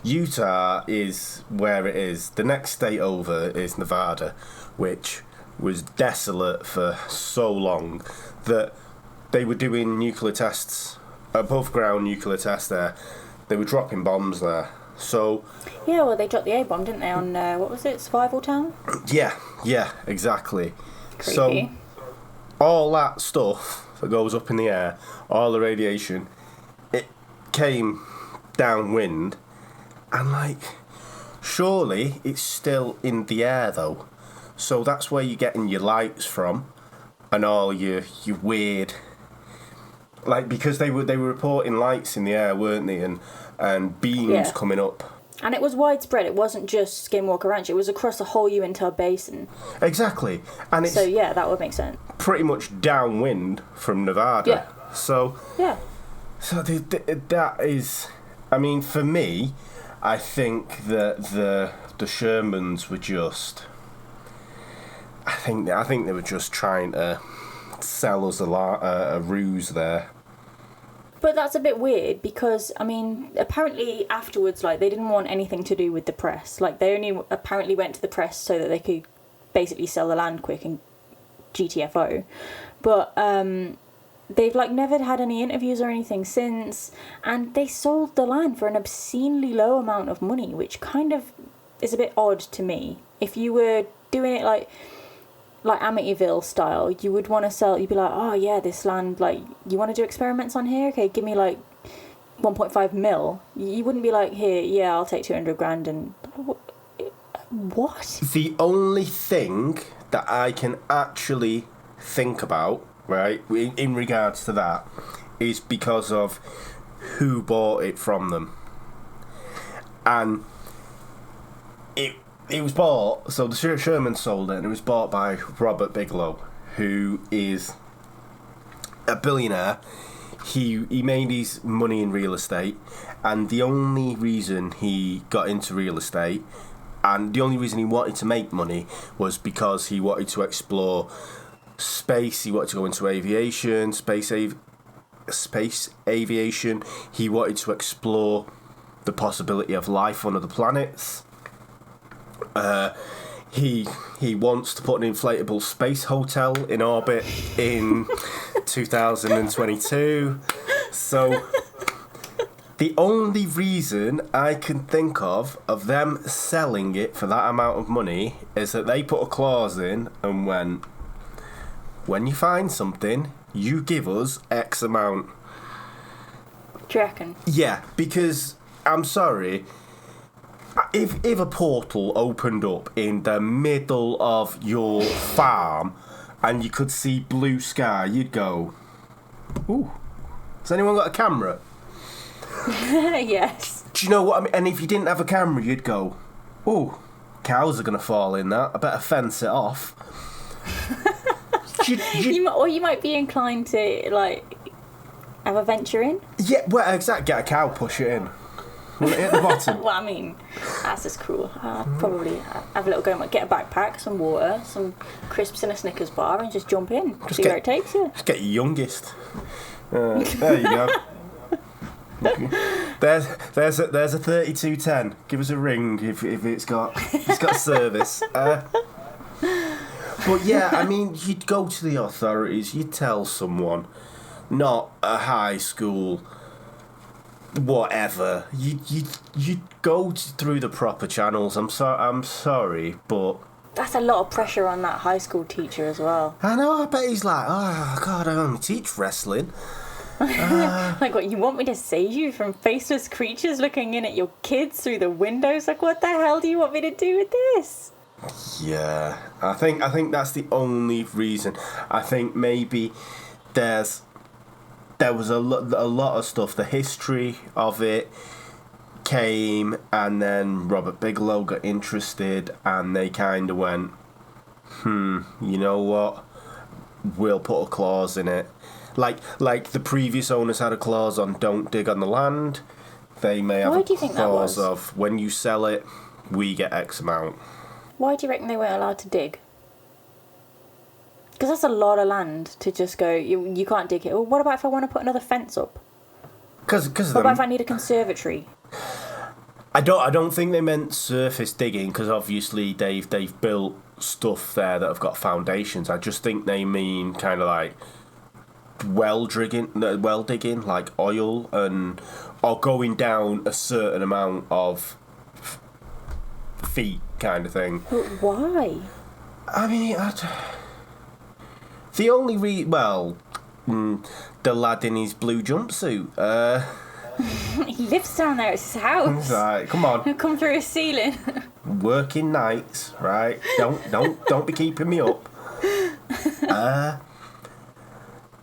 Utah is where it is. The next state over is Nevada, which was desolate for so long that they were doing nuclear tests, above ground nuclear tests there. They were dropping bombs there. So yeah, well, they dropped the A-bomb, didn't they, on what was it, Survival Town? Yeah, exactly. Creepy. So all that stuff that goes up in the air, all the radiation, it came downwind, and like, surely it's still in the air though. So that's where you're getting your lights from, and all your weird, like, because they were reporting lights in the air, weren't they, and beams coming up. And it was widespread. It wasn't just Skinwalker Ranch. It was across the whole Uinta Basin. Exactly. And it's So, yeah, that would make sense. pretty much downwind from Nevada. Yeah. So, Yeah. so that is... I mean, for me, I think that the Shermans were just... I think they were just trying to sell us a ruse there. But that's a bit weird because, I mean, apparently afterwards, like, they didn't want anything to do with the press. Like, they only apparently went to the press so that they could basically sell the land quick and GTFO. But they've, like, never had any interviews or anything since. And they sold the land for an obscenely low amount of money, which kind of is a bit odd to me. If you were doing it, like Amityville style, you would want to sell, you'd be like, oh yeah, this land, like, you want to do experiments on here? Okay, give me like 1.5 mil. You wouldn't be like, here, yeah, I'll take 200 grand and... What? The only thing that I can actually think about, right, in regards to that, is because of who bought it from them. And it was bought, so the Sherman sold it, and it was bought by Robert Bigelow, who is a billionaire. He made his money in real estate, and the only reason he got into real estate, and the only reason he wanted to make money, was because he wanted to explore space. He wanted to go into aviation, space aviation. He wanted to explore the possibility of life on other planets. He wants to put an inflatable space hotel in orbit in 2022. So the only reason I can think of them selling it for that amount of money is that they put a clause in and went, when you find something, you give us X amount. Do you reckon? Yeah, because I'm sorry, if a portal opened up in the middle of your farm and you could see blue sky, you'd go, ooh, has anyone got a camera? Yes. Do you know what I mean? And if you didn't have a camera, you'd go, ooh, cows are going to fall in that. I better fence it off. Or you might be inclined to, like, have a venture in. Yeah, well, exactly. Get a cow, push it in. Will it hit the bottom? Well, I mean, that's just cruel. I'd probably have a little go, get a backpack, some water, some crisps and a Snickers bar, and just jump in. See where it takes you. Just get your youngest. There you go. There's a 3210. Give us a ring if it's got service. But yeah, I mean, you'd go to the authorities. You'd tell someone, not a high school. Whatever, you go through the proper channels. I'm sorry, but that's a lot of pressure on that high school teacher as well. I know. I bet he's like, oh God, I only teach wrestling. Like, what, you want me to save you from faceless creatures looking in at your kids through the windows? Like, what the hell do you want me to do with this? Yeah, I think that's the only reason. I think maybe there was a lot of stuff. The history of it came, and then Robert Bigelow got interested, and they kind of went, you know what? We'll put a clause in it. Like the previous owners had a clause on don't dig on the land. They may have a clause of when you sell it, we get X amount. Why do you reckon they weren't allowed to dig? Because that's a lot of land to just go, you can't dig it. Well, what about if I want to put another fence up? What about if I need a conservatory? I don't think they meant surface digging, because obviously they've built stuff there that have got foundations. I just think they mean kind of like well digging, like oil, or going down a certain amount of feet, kind of thing. But why? I mean, the only the lad in his blue jumpsuit. He lives down there. It's his house. Right, come on. He'll come through his ceiling. Working nights, right? Don't be keeping me up.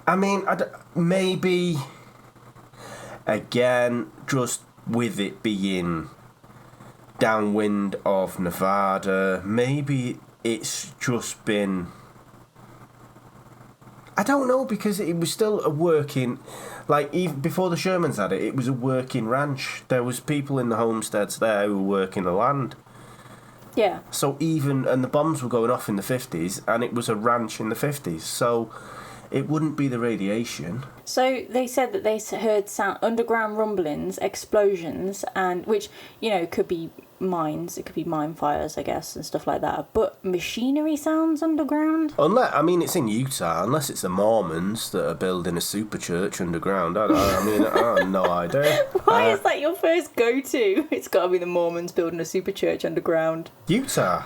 I mean, maybe again, just with it being downwind of Nevada. Maybe it's just been... I don't know, because it was still a working... Like, even before the Shermans had it, it was a working ranch. There was people in the homesteads there who were working the land. Yeah. So even... And the bombs were going off in the 50s, and it was a ranch in the 50s. So it wouldn't be the radiation. So they said that they heard underground rumblings, explosions, and which, could be mines, it could be mine fires, I guess, and stuff like that. But machinery sounds underground? It's in Utah, unless it's the Mormons that are building a super church underground. I have no idea. Why is that your first go-to? It's got to be the Mormons building a super church underground. Utah,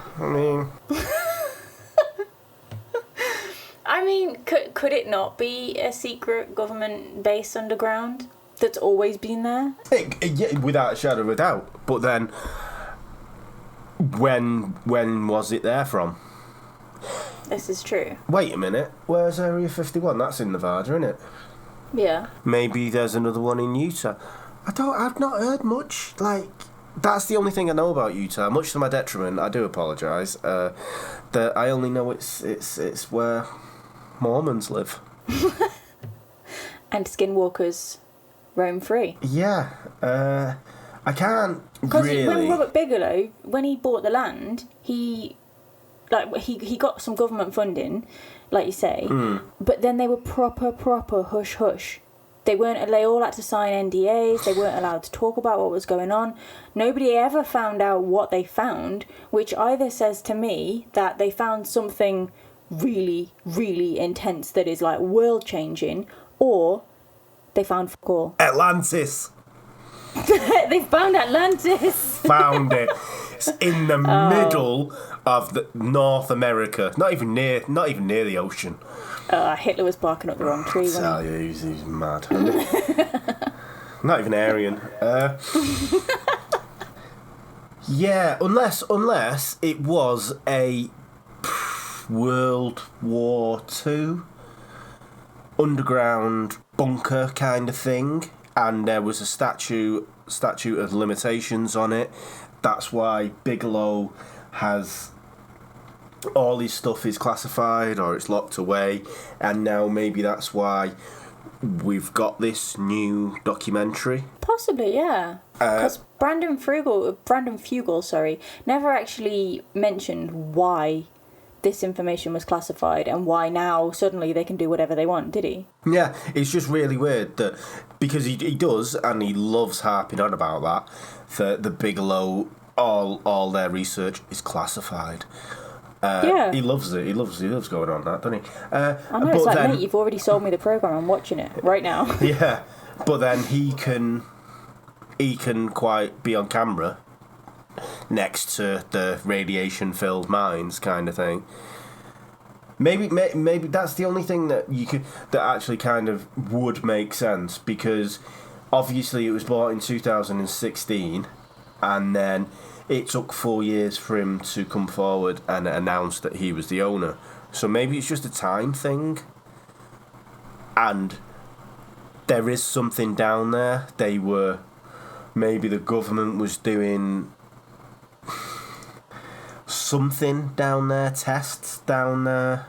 could it not be a secret government base underground that's always been there? Yeah, without a shadow of a doubt. But then, when was it there from? This is true. Wait a minute, where's Area 51? That's in Nevada, isn't it? Yeah. Maybe there's another one in Utah. I've not heard much. Like, that's the only thing I know about Utah. Much to my detriment, I do apologise. That I only know it's where Mormons live. And skinwalkers roam free. Yeah, I can't because really... when Robert Bigelow, when he bought the land, he got some government funding, like you say, but then they were proper hush. They all had to sign NDAs, they weren't allowed to talk about what was going on. Nobody ever found out what they found, which either says to me that they found something really, really intense that is like world changing, or they found fuck all. Atlantis. They found Atlantis. Found it. It's in the middle of the North America. Not even near the ocean. Hitler was barking up the wrong tree. Tell you, he's mad. Not even Aryan. Yeah, unless it was a World War II underground bunker kind of thing, and there was a statute of limitations on it. That's why Bigelow has all his stuff is classified or it's locked away, and now maybe that's why we've got this new documentary. Possibly, yeah. Because Brandon Fugel, never actually mentioned why this information was classified and why now suddenly they can do whatever they want, did he? Yeah, it's just really weird that, because he does, and he loves harping on about that the Bigelow, all their research is classified. Yeah. He loves it. He loves going on that, doesn't he? I know, it's like, mate, you've already sold me the programme, I'm watching it right now. Yeah, but then he can quite be on camera next to the radiation-filled mines kind of thing. Maybe that's the only thing that that actually kind of would make sense, because obviously it was bought in 2016, and then it took 4 years for him to come forward and announce that he was the owner. So maybe it's just a time thing, and there is something down there. Maybe the government was doing something down there, tests down there.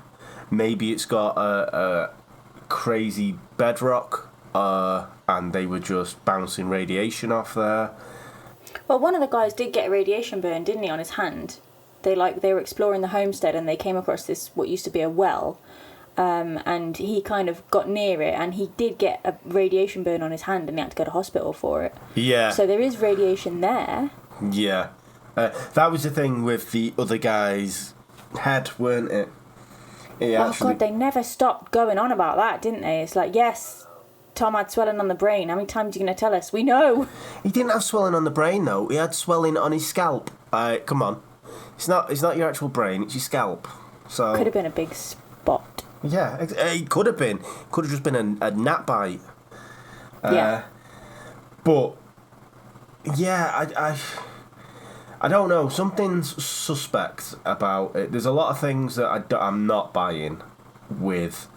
Maybe it's got a crazy bedrock, and they were just bouncing radiation off there. Well, one of the guys did get a radiation burn, didn't he, on his hand? They were exploring the homestead and they came across this, what used to be a well, and he kind of got near it and he did get a radiation burn on his hand and he had to go to hospital for it. Yeah. So there is radiation there. Yeah. That was the thing with the other guy's head, weren't it? God, they never stopped going on about that, didn't they? It's like, yes, Tom had swelling on the brain. How many times are you going to tell us? We know. He didn't have swelling on the brain, though. He had swelling on his scalp. Come on. It's not your actual brain, it's your scalp. So could have been a big spot. Yeah, it could have been. Could have just been a gnat bite. Yeah. But, yeah, I don't know. Something's suspect about it. There's a lot of things that I'm not buying with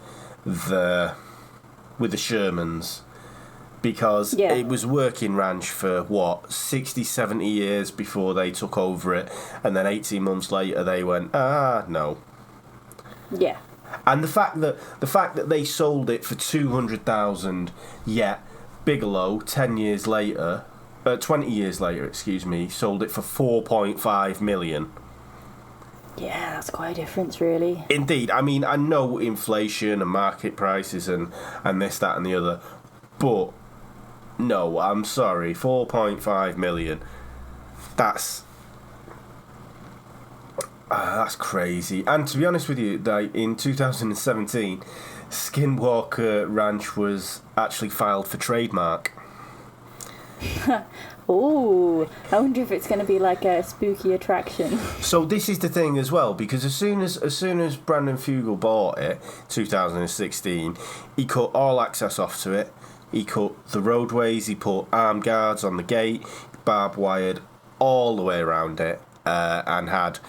the Shermans. because Yeah. it was working ranch for, 60, 70 years before they took over it, and then 18 months later they went, no. Yeah. And the fact that they sold it for 200,000, yet Bigelow 20 years later, sold it for 4.5 million. Yeah, that's quite a difference, really. Indeed, I mean, I know inflation and market prices and this, that, and the other, but no, I'm sorry, 4.5 million. That's crazy. And to be honest with you, in 2017, Skinwalker Ranch was actually filed for trademark. Ooh, I wonder if it's going to be like a spooky attraction. So this is the thing as well, because as soon as Brandon Fugel bought it, 2016, he cut all access off to it. He cut the roadways. He put armed guards on the gate, barbed wired all the way around it, and had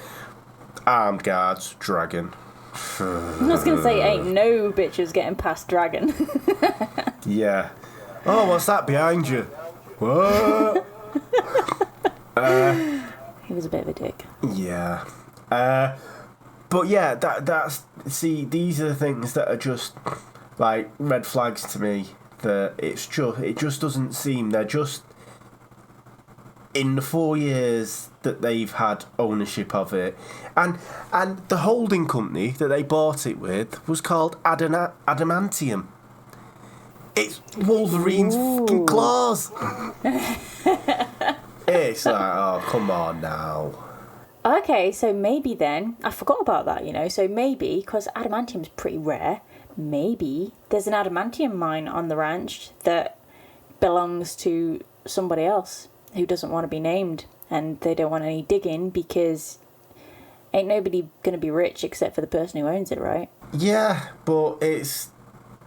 armed guards, dragon. I was going to say, ain't no bitches getting past dragon. Yeah. Oh, what's that behind you? What? He was a bit of a dick. Yeah. But yeah, that's see, these are the things that are just like red flags to me. That it just doesn't seem, they're just, in the 4 years that they've had ownership of it, and the holding company that they bought it with was called Adamantium. It's Wolverine's fucking claws. It's like, oh, come on now. Okay, so maybe then, I forgot about that, so maybe, because adamantium's pretty rare, maybe there's an adamantium mine on the ranch that belongs to somebody else who doesn't want to be named, and they don't want any digging because ain't nobody going to be rich except for the person who owns it, right? Yeah, but it's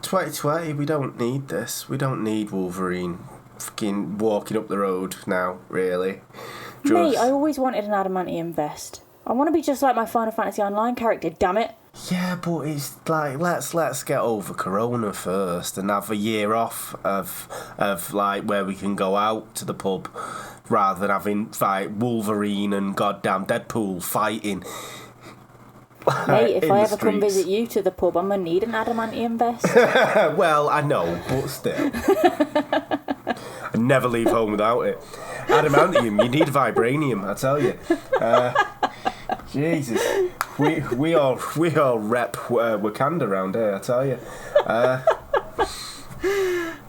2020, we don't need this. We don't need Wolverine fucking walking up the road now, really. Mate, I always wanted an adamantium vest. I want to be just like my Final Fantasy Online character, damn it. Yeah, but it's like, let's get over Corona first and have a year off of like where we can go out to the pub rather than having like Wolverine and goddamn Deadpool fighting. Mate, if I ever come visit you to the pub, I'm going to need an adamantium vest. Well, I know, but still. I never leave home without it. Adamantium, you need vibranium, I tell you. Jesus. We all rep Wakanda around here, I tell you.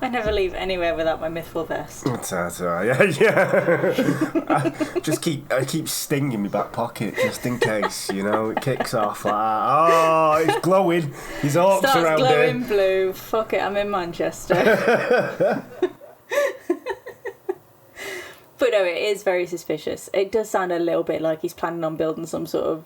I never leave anywhere without my mythical vest. That's right, yeah. I keep stinging my back pocket just in case, it kicks off like that. Oh, it's glowing. His orcs Starts around glowing here. blue. Fuck it, I'm in Manchester. But no, it is very suspicious. It does sound a little bit like he's planning on building some sort of,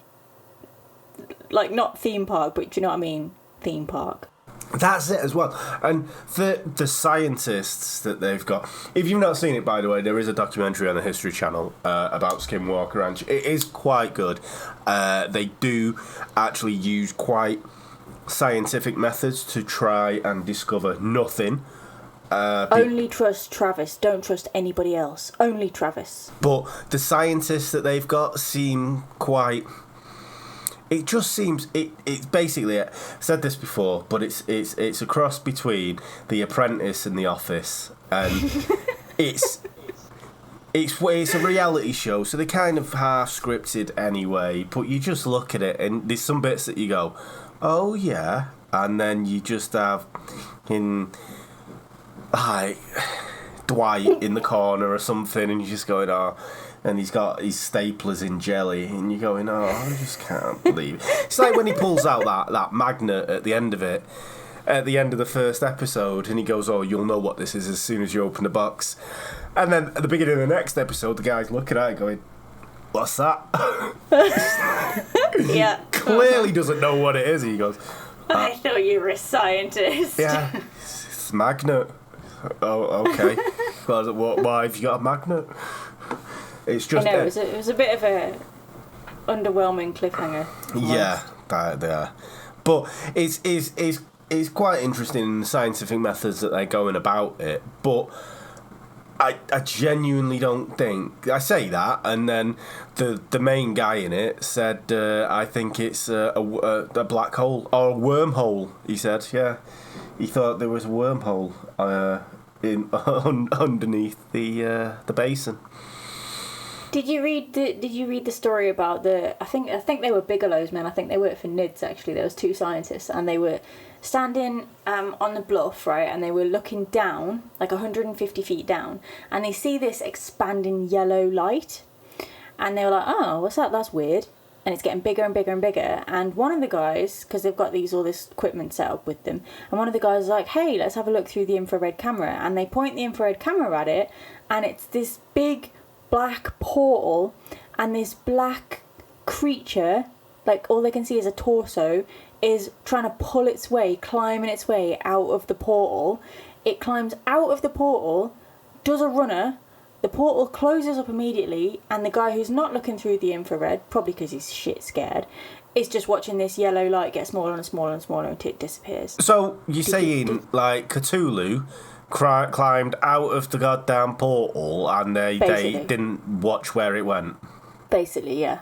like, not theme park, but do you know what I mean? Theme park. That's it as well. And the scientists that they've got, if you've not seen it, by the way, there is a documentary on the History Channel about Skinwalker Ranch. It is quite good. They do actually use quite scientific methods to try and discover nothing. Only trust Travis, don't trust anybody else. Only Travis. But the scientists that they've got seem quite... It just seems it's basically, I said this before, but it's a cross between The Apprentice and The Office, and it's a reality show, so they're kind of half scripted anyway. But you just look at it, and there's some bits that you go, oh yeah, and then you just have Dwight in the corner or something, and you're just going, oh. And he's got his staplers in jelly, and you're going, oh, I just can't believe it. It's like when he pulls out that magnet at the end of it, at the end of the first episode, and he goes, oh, you'll know what this is as soon as you open the box. And then at the beginning of the next episode, the guy's looking at it going, what's that? Yeah. Clearly doesn't know what it is. He goes, I thought you were a scientist. yeah, it's a magnet. Oh, okay. Well, why have you got a magnet? It's just. I know, it was a bit of a underwhelming cliffhanger. Yeah, they are. But it's it's quite interesting in the scientific methods that they're going about it, but I genuinely don't think... I say that, and then the main guy in it said, I think it's a black hole, or a wormhole, he said, yeah. He thought there was a wormhole underneath the basin. Did you read the story about I think they were Bigelow's men. I think they worked for NIDS, actually. There was two scientists, and they were standing on the bluff, right, and they were looking down, like 150 feet down, and they see this expanding yellow light, and they were like, oh, what's that? That's weird. And it's getting bigger and bigger and bigger, and one of the guys, because they've got all this equipment set up with them, and one of the guys is like, hey, let's have a look through the infrared camera, and they point the infrared camera at it, and it's this big black portal, and this black creature, like all they can see is a torso, is trying to pull its way, climbing its way out of the portal. It climbs out of the portal, does a runner, the portal closes up immediately, and the guy who's not looking through the infrared, probably because he's shit scared, is just watching this yellow light get smaller and smaller and smaller until it disappears. So you're saying, like, Cthulhu climbed out of the goddamn portal and they didn't watch where it went? Basically, yeah.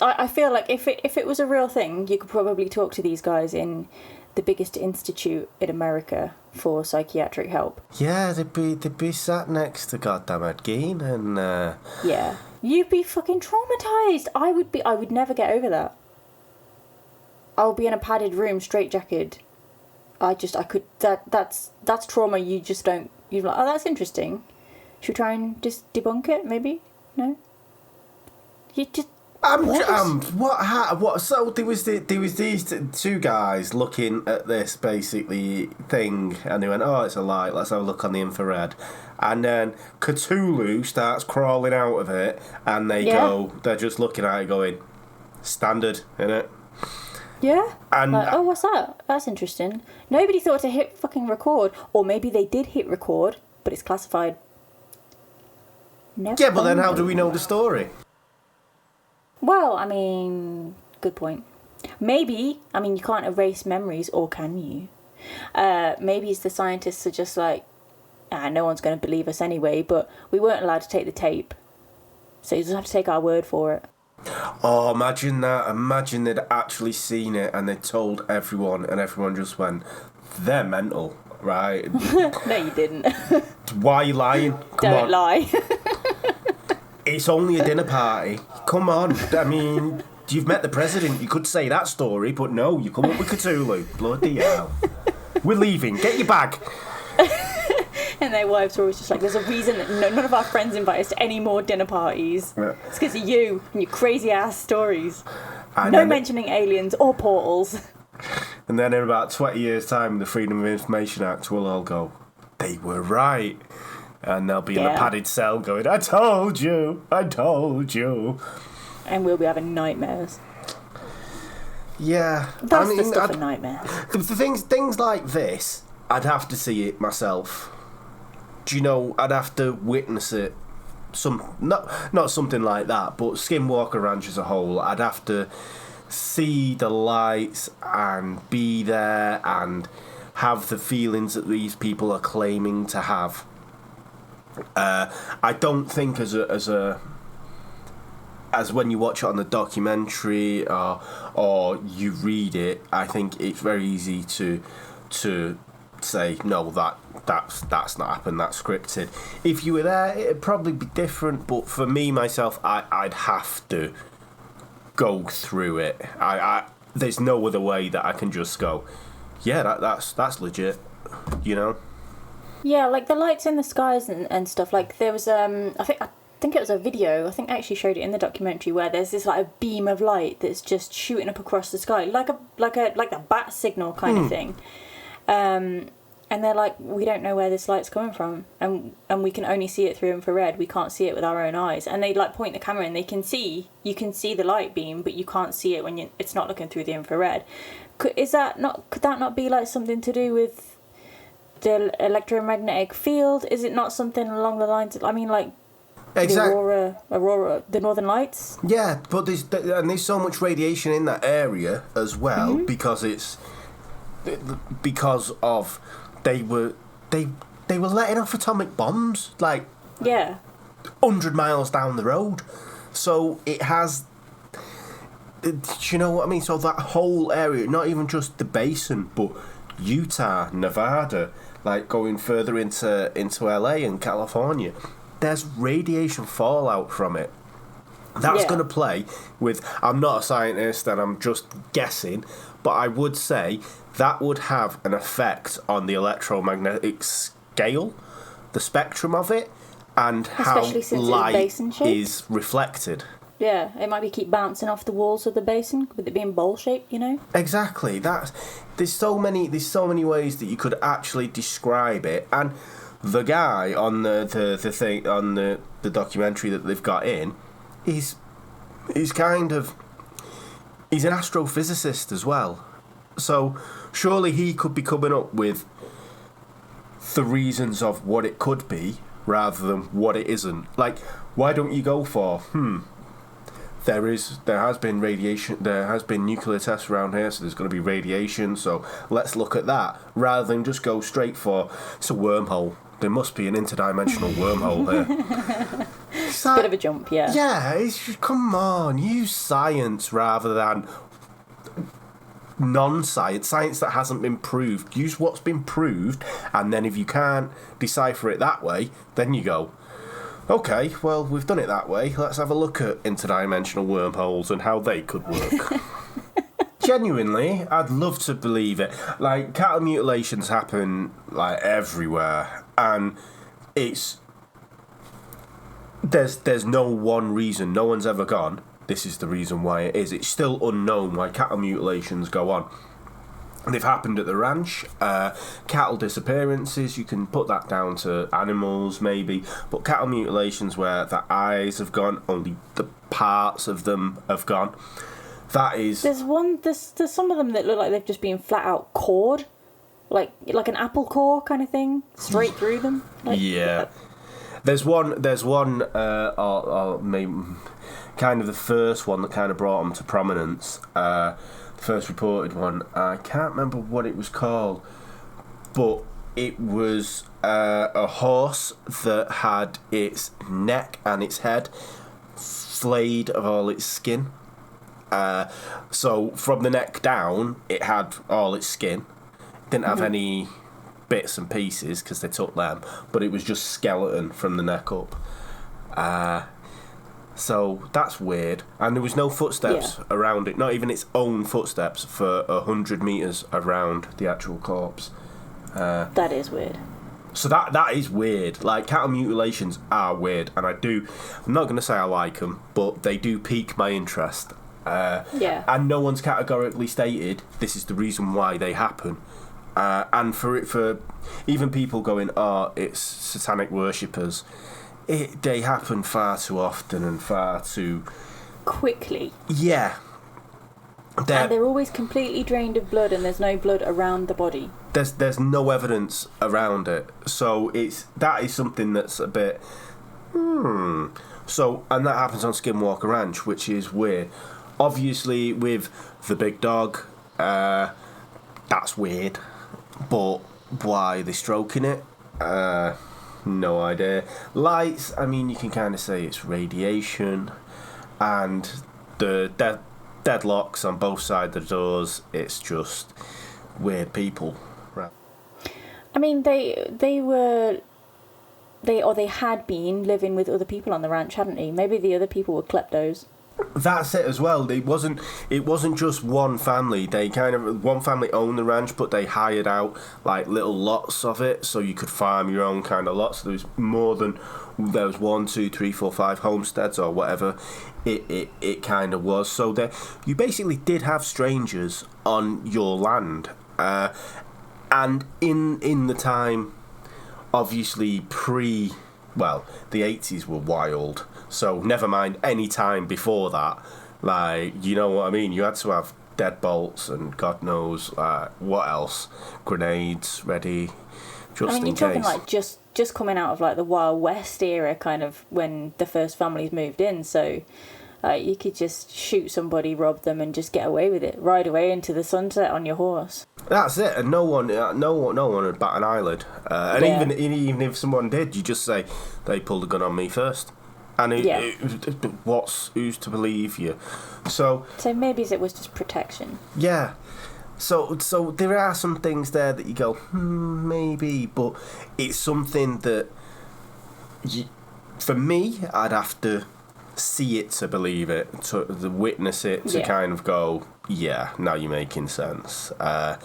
I feel like if it was a real thing, you could probably talk to these guys in the biggest institute in America for psychiatric help. Yeah, they'd be sat next to goddamn Ed Gein and... Yeah. You'd be fucking traumatised. I would never get over that. I'll be in a padded room, straitjacketed. That's trauma you just don't... You're like, oh, that's interesting. Should we try and just debunk it, maybe? No? You just... What? So there was these two guys looking at this basically thing, and they went, "Oh, it's a light. Let's have a look on the infrared." And then Cthulhu starts crawling out of it, and they're just looking at it, going, "Standard, innit?" Yeah. And like, oh, what's that? That's interesting. Nobody thought to hit fucking record, or maybe they did hit record, but it's classified. Yeah, but then how do we know the story? Well, I mean, good point. Maybe, I mean, you can't erase memories, or can you? Maybe the scientists are just like, no one's going to believe us anyway, but we weren't allowed to take the tape. So you just have to take our word for it. Oh, imagine that. Imagine they'd actually seen it and they told everyone, and everyone just went, they're mental, right? No, you didn't. Why are you lying? Don't lie. It's only a dinner party. Come on. I mean, you've met the president. You could say that story, but no, you come up with Cthulhu. Bloody hell. We're leaving. Get your bag. And their wives are always just like, there's a reason that none of our friends invite us to any more dinner parties. Yeah. It's because of you and your crazy ass stories. And no mentioning aliens or portals. And then in about 20 years' time, the Freedom of Information Act will all go, they were right. And they'll be in the padded cell going, I told you. And we'll be having nightmares. Yeah. That's the stuff of nightmares. The things like this, I'd have to see it myself. Do you know, I'd have to witness it. Not something like that, but Skinwalker Ranch as a whole, I'd have to see the lights and be there and have the feelings that these people are claiming to have. I don't think as when you watch it on the documentary or you read it, I think it's very easy to say no, that's not happened, that's scripted. If you were there, it'd probably be different. But for me myself, I'd have to go through it. There's no other way that I can just go, yeah, that's legit, you know. Yeah, like the lights in the skies and stuff. Like there was I think it was a video. I think I actually showed it in the documentary where there's this like a beam of light that's just shooting up across the sky, like the bat signal kind of thing. And they're like, we don't know where this light's coming from, and we can only see it through infrared. We can't see it with our own eyes. And they like point the camera and you can see the light beam, but you can't see it when it's not looking through the infrared. Could that not be like something to do with the electromagnetic field? Is it not something along the lines of, I mean, like exactly. The aurora, the northern lights? Yeah, but there's so much radiation in that area as well, because it's because of they were letting off atomic bombs like Yeah. 100 miles down the road. So it has. Do you know what I mean? So that whole area, not even just the basin, but Utah, Nevada, like going further into LA and California, there's radiation fallout from it. That's going to play with. I'm not a scientist and I'm just guessing, but I would say that would have an effect on the electromagnetic scale, the spectrum of it, and especially how light is reflected. Yeah, it might keep bouncing off the walls of the basin with it being bowl shaped, you know. Exactly. There's so many ways that you could actually describe it, and the guy on the thing on the documentary that they've got in, he's an astrophysicist as well. So surely he could be coming up with the reasons of what it could be rather than what it isn't. Like, why don't you go for there has been radiation, there has been nuclear tests around here, so there's going to be radiation, so let's look at that, rather than just go straight for, it's a wormhole. There must be an interdimensional wormhole here. It's a bit of a jump, yeah. Yeah, come on, use science rather than non-science, science that hasn't been proved. Use what's been proved, and then if you can't decipher it that way, then you go, okay, well, we've done it that way. Let's have a look at interdimensional wormholes and how they could work. Genuinely, I'd love to believe it. Like, cattle mutilations happen, like, everywhere. And there's no one reason. No one's ever gone, this is the reason why it is. It's still unknown why cattle mutilations go on. They've happened at the ranch. Cattle disappearances, you can put that down to animals maybe, but cattle mutilations where the eyes have gone, only the parts of them have gone. That is. There's some of them that look like they've just been flat out cored, like an apple core kind of thing, straight through them. Like, yeah. There's one. Or maybe kind of the first one that kind of brought them to prominence. First reported one, I can't remember what it was called, but it was a horse that had its neck and its head flayed of all its skin. So from the neck down, it had all its skin. Didn't have any bits and pieces because they took them, but it was just skeleton from the neck up. So that's weird. And there was no footsteps around it, not even its own footsteps for 100 metres around the actual corpse. That is weird. So that is weird. Like, cattle mutilations are weird, and I'm not going to say I like them, but they do pique my interest. And no one's categorically stated this is the reason why they happen. And for even people going, it's satanic worshippers, they happen far too often and far too quickly. Yeah. And they're always completely drained of blood, and there's no blood around the body. There's no evidence around it, so that is something that's a bit. So, and that happens on Skinwalker Ranch, which is weird. Obviously, with the big dog, that's weird. But why are they stroking it? No idea. Lights, I mean, you can kind of say it's radiation, and the deadlocks on both sides of the doors, it's just weird people. Right. I mean, they had been living with other people on the ranch, hadn't they? Maybe the other people were kleptos. That's it as well. It wasn't just one family. One family owned the ranch, but they hired out like little lots of it, so you could farm your own kind of lots. There was 1, 2, 3, 4, 5 homesteads or whatever it kind of was. So you basically did have strangers on your land, and in the time, obviously the 80s were wild. So never mind any time before that. Like, you know what I mean? You had to have deadbolts and God knows what else, grenades ready, just in case. You're talking like just coming out of like the Wild West era, kind of when the first families moved in. So You could just shoot somebody, rob them, and just get away with it. Ride away into the sunset on your horse. That's it, and no one would bat an eyelid. And even if someone did, you just say they pulled a gun on me first. And who's to believe you? So maybe it was just protection. Yeah. So there are some things there that you go, maybe, but it's something that for me, I'd have to see it to believe it, to witness it, to kind of go, yeah, now you're making sense. Like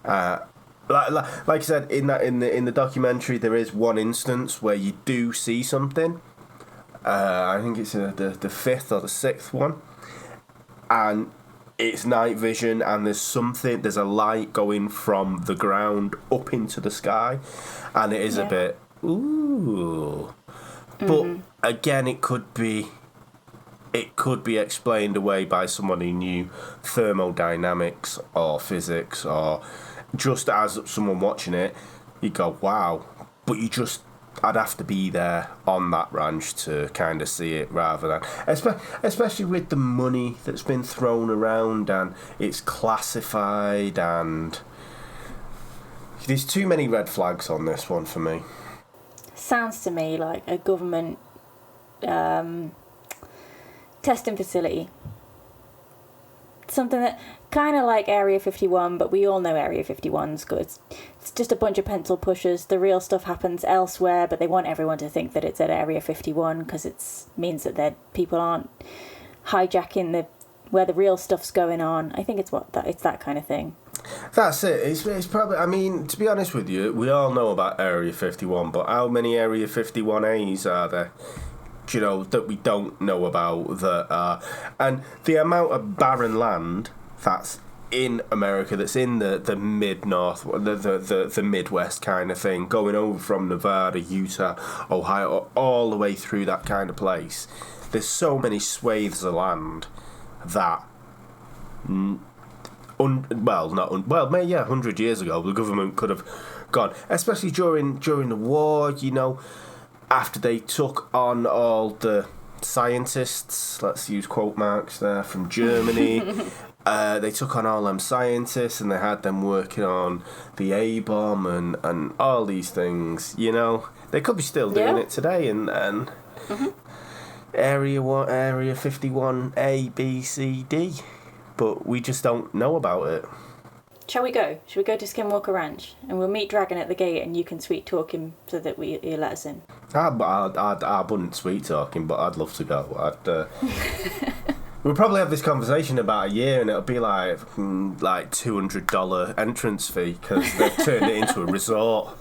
I said, in the documentary, there is one instance where you do see something. I think it's the fifth or the sixth one, and it's night vision, and there's a light going from the ground up into the sky, and it is a bit ooh. But again, it could be explained away by someone who knew thermodynamics or physics, or just as someone watching it, you go, wow. But I'd have to be there on that ranch to kind of see it, rather than, especially with the money that's been thrown around and it's classified, and there's too many red flags on this one for me. Sounds to me like a government testing facility. Something that kind of like Area 51, but we all know Area 51's good. It's just a bunch of pencil pushers. The real stuff happens elsewhere, but they want everyone to think that it's at Area 51 because it means that people aren't hijacking where the real stuff's going on. I think it's that kind of thing. That's it. It's probably, I mean, to be honest with you, we all know about Area 51, but how many Area 51As are there? You know, that we don't know about, and the amount of barren land that's in America, that's in the mid-north, the Midwest kind of thing, going over from Nevada, Utah, Ohio, all the way through that kind of place. There's so many swathes of land that 100 years ago the government could have gone, especially during the war, you know, after they took on all the scientists, let's use quote marks there, from Germany. They took on all them scientists and they had them working on the A-bomb and all these things, you know. They could be still doing it today, and Area 51 A, B, C, D, but we just don't know about it. Shall we go? Shall we go to Skinwalker Ranch? And we'll meet Dragon at the gate and you can sweet talk him so that he'll let us in. I wouldn't sweet talk him, but I'd love to go. We'll probably have this conversation in about a year and it'll be like $200 entrance fee because they've turned it into a resort.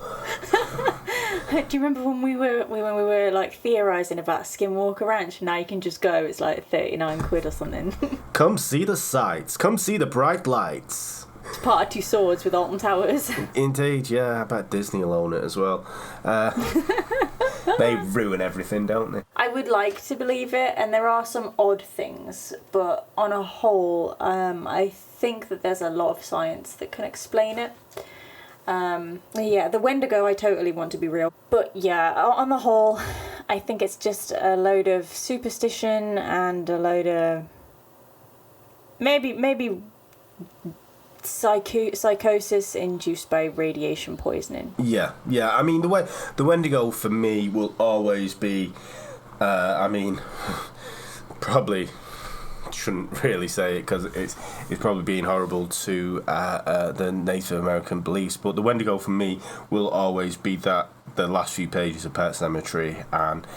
Do you remember when we were like theorising about Skinwalker Ranch? Now you can just go. It's like 39 quid or something. Come see the sights. Come see the bright lights. It's part of Two Swords with Alton Towers. Indeed, yeah. I bet Disney will own it as well. They ruin everything, don't they? I would like to believe it, and there are some odd things, but on a whole, I think that there's a lot of science that can explain it. The Wendigo I totally want to be real. But yeah, on the whole, I think it's just a load of superstition and a load of maybe psychosis induced by radiation poisoning. Yeah. I mean, the Wendigo for me will always be, probably shouldn't really say it because it's probably being horrible to the Native American beliefs, but the Wendigo for me will always be the last few pages of Pet Sematary, and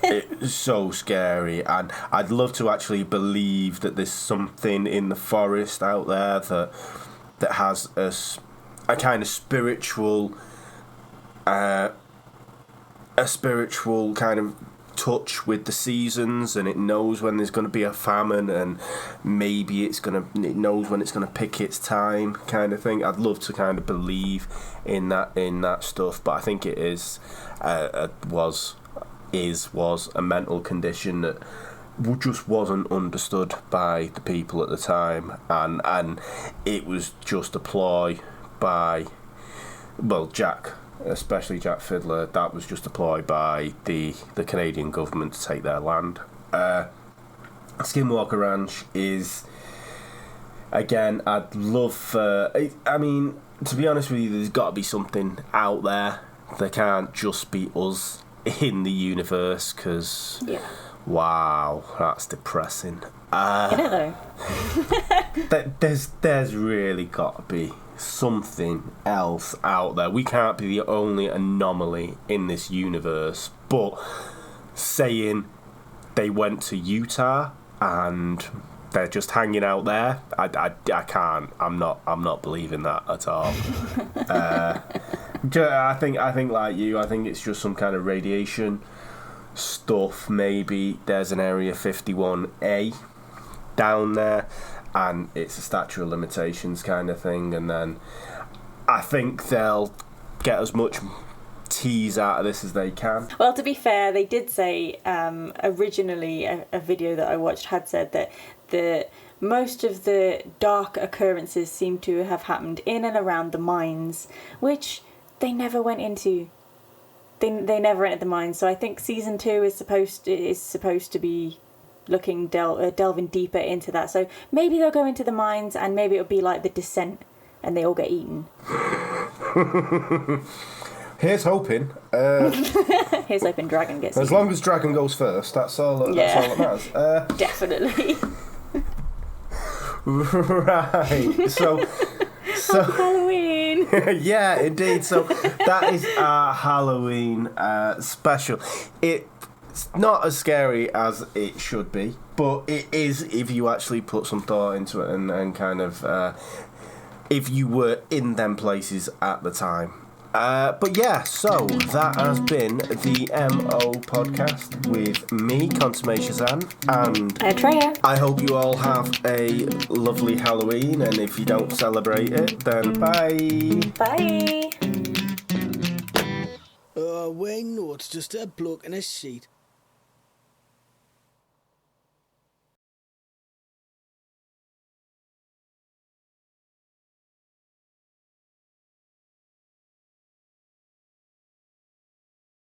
it's so scary, and I'd love to actually believe that there's something in the forest out there that has a kind of spiritual kind of touch with the seasons, and it knows when there's going to be a famine, and maybe it knows when it's going to pick its time, kind of thing. I'd love to kind of believe in that stuff, but I think it was a mental condition that just wasn't understood by the people at the time, and it was just a ploy by, well, Jack, especially Jack Fiddler. That was just a ploy by the Canadian government to take their land. Skinwalker Ranch is, again, I'd love. I mean, to be honest with you, there's got to be something out there. There can't just be us in the universe, because wow, that's depressing. I don't know. There's really got to be something else out there. We can't be the only anomaly in this universe. But saying they went to Utah and they're just hanging out there, I can't. I'm not believing that at all. I think like you, I think it's just some kind of radiation stuff. Maybe there's an Area 51A down there, and it's a statute of limitations kind of thing, and then I think they'll get as much tease out of this as they can. Well, to be fair, they did say originally a video that I watched had said that most of the dark occurrences seem to have happened in and around the mines, which they never went into. They never entered the mines, so I think season 2 is supposed to be looking delving deeper into that. So maybe they'll go into the mines, and maybe it'll be like The Descent, and they all get eaten. Here's hoping. Here's hoping Dragon gets eaten. As long as Dragon goes first, that's all that matters. Definitely. Right. So Halloween. Yeah, indeed. So that is our Halloween special. It's not as scary as it should be, but it is if you actually put some thought into it and kind of if you were in them places at the time. But yeah, so that has been the MO podcast with me, Consummation Zan, and Treya. I hope you all have a lovely Halloween, and if you don't celebrate it, then bye. Bye. Wayne, no, it's just a bloke in a sheet.